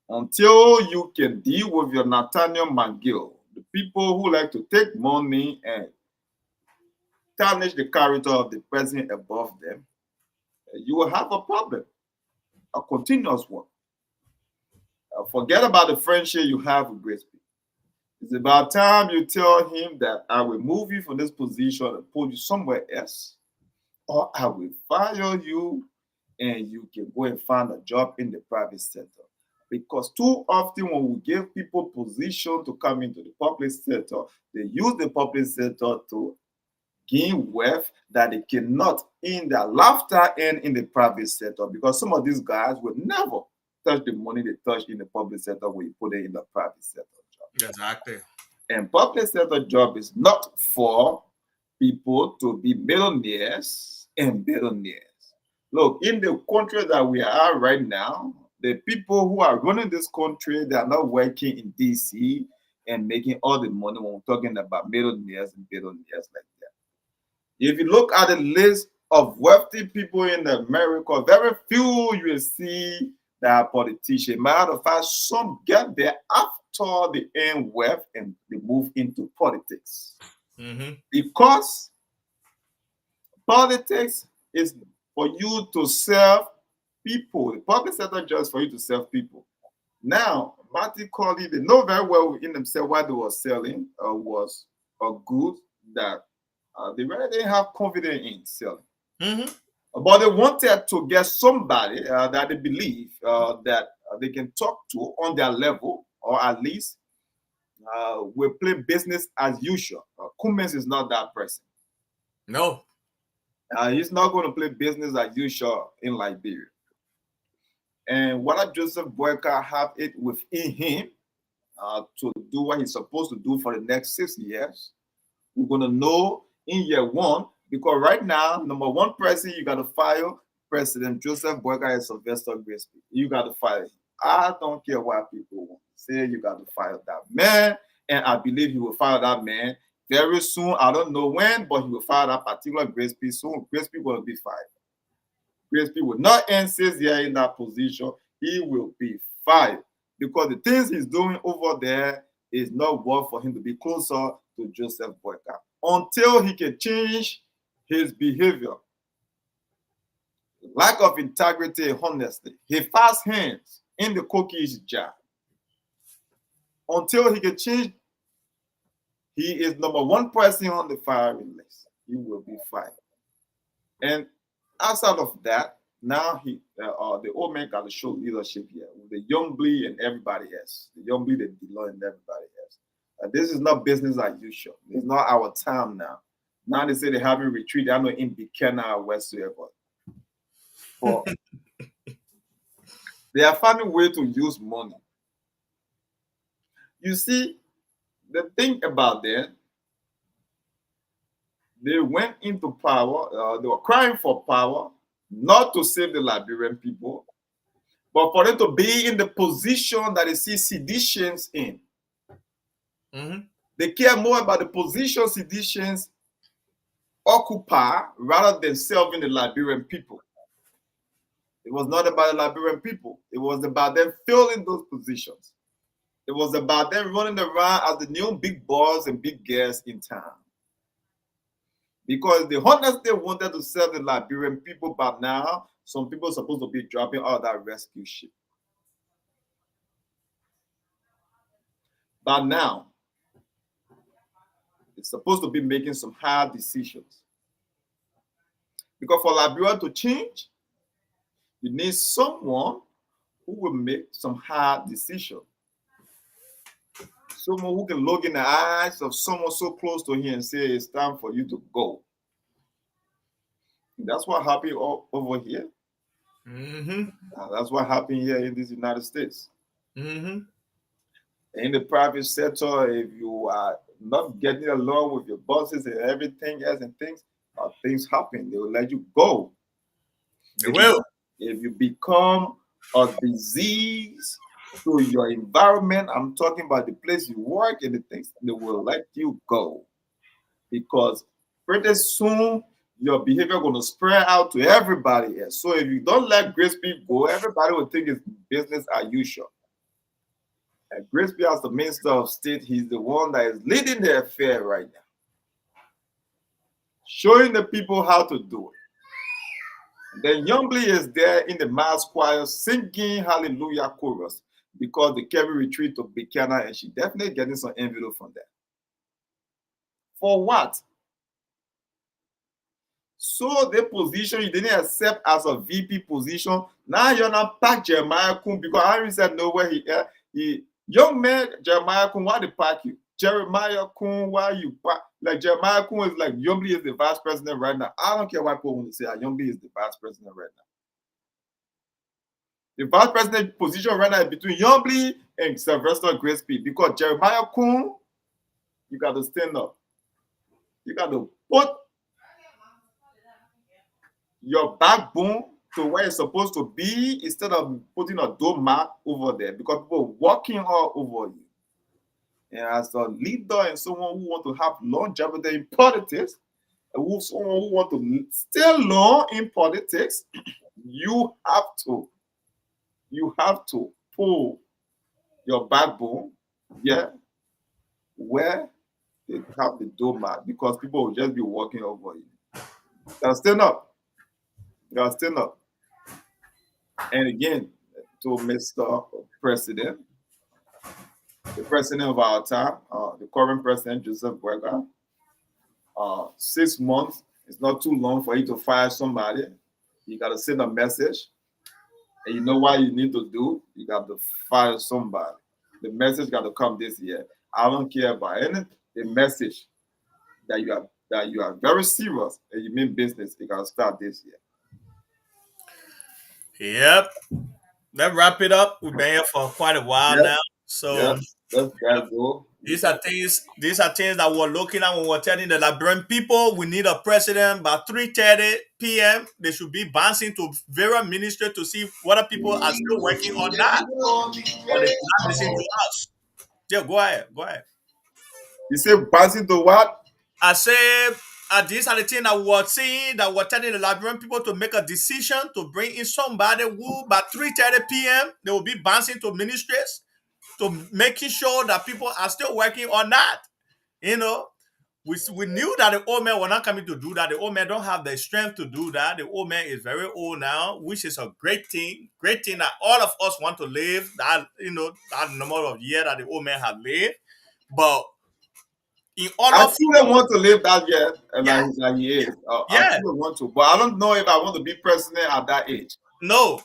Until you can deal with your Nathaniel McGill, the people who like to take money and tarnish the character of the president above them, you will have a problem, a continuous one. Forget about the friendship you have with Gillespie. It's about time you tell him that I will move you from this position and put you somewhere else, or I will fire you and you can go and find a job in the private sector. Because too often when we give people position to come into the public sector, they use the public sector to gain wealth that they cannot in their laughter and in the private sector. Because some of these guys will never touch the money they touch in the public sector when you put it in the private sector job. Exactly. And public sector job is not for people to be millionaires and billionaires. Look, in the country that we are right now, the people who are running this country, they are not working in DC and making all the money when we're talking about millionaires and billionaires like that. If you look at the list of wealthy people in America, very few you will see that are politicians. Matter of fact, some get there after the end wealth and they move into politics. Mm-hmm. Because politics is for you to serve people. The public sector just for you to serve people. Now, Martin Colley, they know very well in themselves what they were selling was a good that they really didn't have confidence in selling. Mm-hmm. But they wanted to get somebody that they believe that they can talk to on their level, or at least will play business as usual. Cummins is not that person. No. He's not going to play business as usual in Liberia. And whether Joseph Boyka have it within him to do what he's supposed to do for the next 6 years, we're going to know in year 1. Because right now, number one person you got to fire President Joseph Boyka and Sylvester Gillespie. You got to fire him. I don't care what people want to say. You got to fire that man. And I believe he will fire that man very soon. I don't know when, but he will fire that particular Gillespie soon. Gillespie will be fired. Grace P will not insist here in that position, he will be fired. Because the things he's doing over there is not worth for him to be closer to Joseph Boyka until he can change his behavior. Lack of integrity and honesty. He fast hands in the cookies jar. Until he can change, he is number one person on the firing list. He will be fired. And outside of that, now the old man got to show leadership here with the Young Blee and everybody else. The Young Blee, the Deloitte, and everybody else. This is not business as usual. It's not our time now. Now they say they haven't retreated. I know in Buchanan or whatsoever. But they are finding a way to use money. You see, the thing about them, they went into power. They were crying for power, not to save the Liberian people, but for them to be in the position that they see seditions in. Mm-hmm. They care more about the position seditions occupy rather than serving the Liberian people. It was not about the Liberian people. It was about them filling those positions. It was about them running around as the new big boss and big girls in town. Because the honestly wanted to serve the Liberian people, but now some people are supposed to be dropping out that rescue ship. But now, it's supposed to be making some hard decisions. Because for Liberia to change, you need someone who will make some hard decisions. Someone who can look in the eyes of someone so close to him and say, it's time for you to go. That's what happened over here. Mm-hmm. That's what happened here in these United States. Mm-hmm. In the private sector, if you are not getting along with your bosses and everything else and things happen. They will let you go. They will. If you become a disease to your environment, I'm talking about the place you work and the things, they will let you go. Because pretty soon, your behavior going to spread out to everybody else. So if you don't let Grace P go, everybody will think it's business as usual. And Grace P as the Minister of State, he's the one that is leading the affair right now. Showing the people how to do it. Then Young Blee is there in the mass choir singing Hallelujah chorus because the Kevin retreat to Buchanan, and she definitely getting some envelope from that. For what? So the position you didn't accept as a VP position, now you're not pack Jeremiah Kun because Henry said no where he young man Jeremiah Kun, why they pack you? Jeremiah Kun, why you pack? Like Jeremiah Kun is like Young Blee is the vice president right now. I don't care why people want to say Young Blee is the vice president right now. The vice president position right now is between Young Blee and Sylvester Grace P because Jeremiah Kun, you got to stand up. You got to put your backbone to where it's supposed to be instead of putting a doormat over there because people are walking all over you. And as a leader and someone who want to have longevity in politics, and someone who want to stay long in politics, you have to pull your backbone, where they have the doormat because people will just be walking over you. You gotta stand up. You gotta stand up. And again, to Mr. President, the president of our time, the current president, Joseph Boyka, 6 months is not too long for you to fire somebody. You got to send a message. And you know what you need to do? You got to fire somebody. The message got to come this year. I don't care about anything. The message that you are very serious and you mean business, you got to start this year. Yep. Let's wrap it up. We've been here for quite a while now. So let's go. These are things that we're looking at when we're telling the Liberian people we need a president by 3:30 p.m. They should be bouncing to various ministry to see whether people are still working or not. Or they not listening to us. Yeah, go ahead. You say bouncing to what? I these are the things that we're seeing, that we're telling the Liberian people to make a decision to bring in somebody who by 3:30 p.m. they will be bouncing to ministries, to making sure that people are still working or not. You know, we knew that the old man were not coming to do that. The old man don't have the strength to do that. The old man is very old now, which is a great thing that all of us want to live that, that number of years that the old man had lived. But in all I of still want to live that year, Yeah. like he is. I Yeah. still want to, but I don't know if I want to be president at that age. No,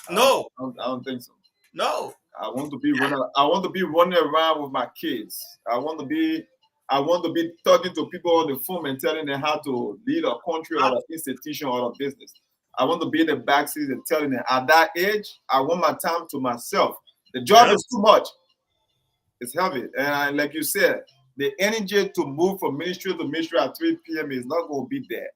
I don't think so. no. I want to be running. I want to be running around with my kids. I want to be talking to people on the phone and telling them how to lead a country or an institution or a business. I want to be in the backseat and telling them at that age, I want my time to myself. The job is too much. It's heavy. And like you said, the energy to move from ministry to ministry at 3 p.m. is not going to be there.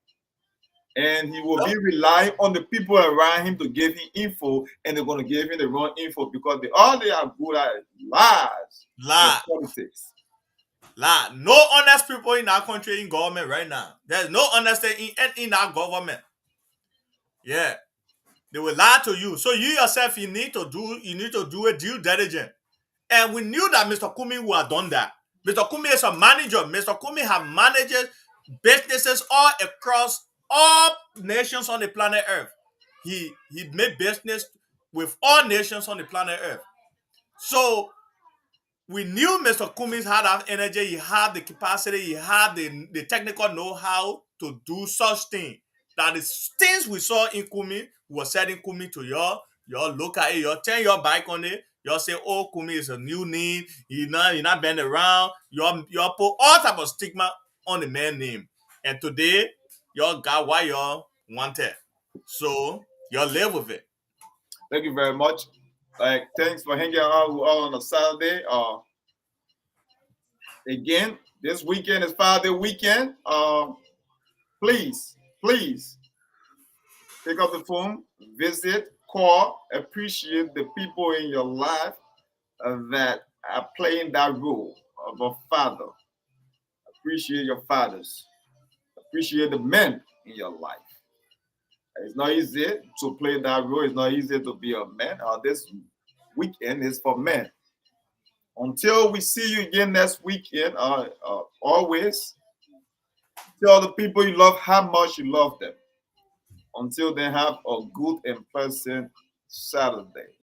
And he will be relying on the people around him to give him info, and they're going to give him the wrong info because all they are good at lies. Politics. No honest people in our country in government right now. There's no honesty in our government. Yeah. They will lie to you. So you yourself, you need to do a due diligence. And we knew that Mr. Kumi would have done that. Mr. Kumi is a manager. Mr. Kumi have managed businesses all across all nations on the planet Earth. He made business with all nations on the planet Earth. So we knew Mr. Kumi had that energy, he had the capacity, he had the technical know-how to do such things. That the things we saw in Kumi, we were sending Kumi to y'all look at it, y'all turn your back on it, y'all say, oh, Kumi is a new name, he not been around, y'all put all type of stigma on the man name. And today, y'all got what y'all wanted. So y'all live with it. Thank you very much. Thanks for hanging out with all on a Saturday. Again, this weekend is Father weekend. Please pick up the phone, visit, call, appreciate the people in your life that are playing that role of a father. Appreciate your fathers. Appreciate the men in your life. It's not easy to play that role. It's not easy to be a man. This weekend is for men. Until we see you again next weekend, always tell the people you love how much you love them. Until then, have a good and pleasant Saturday.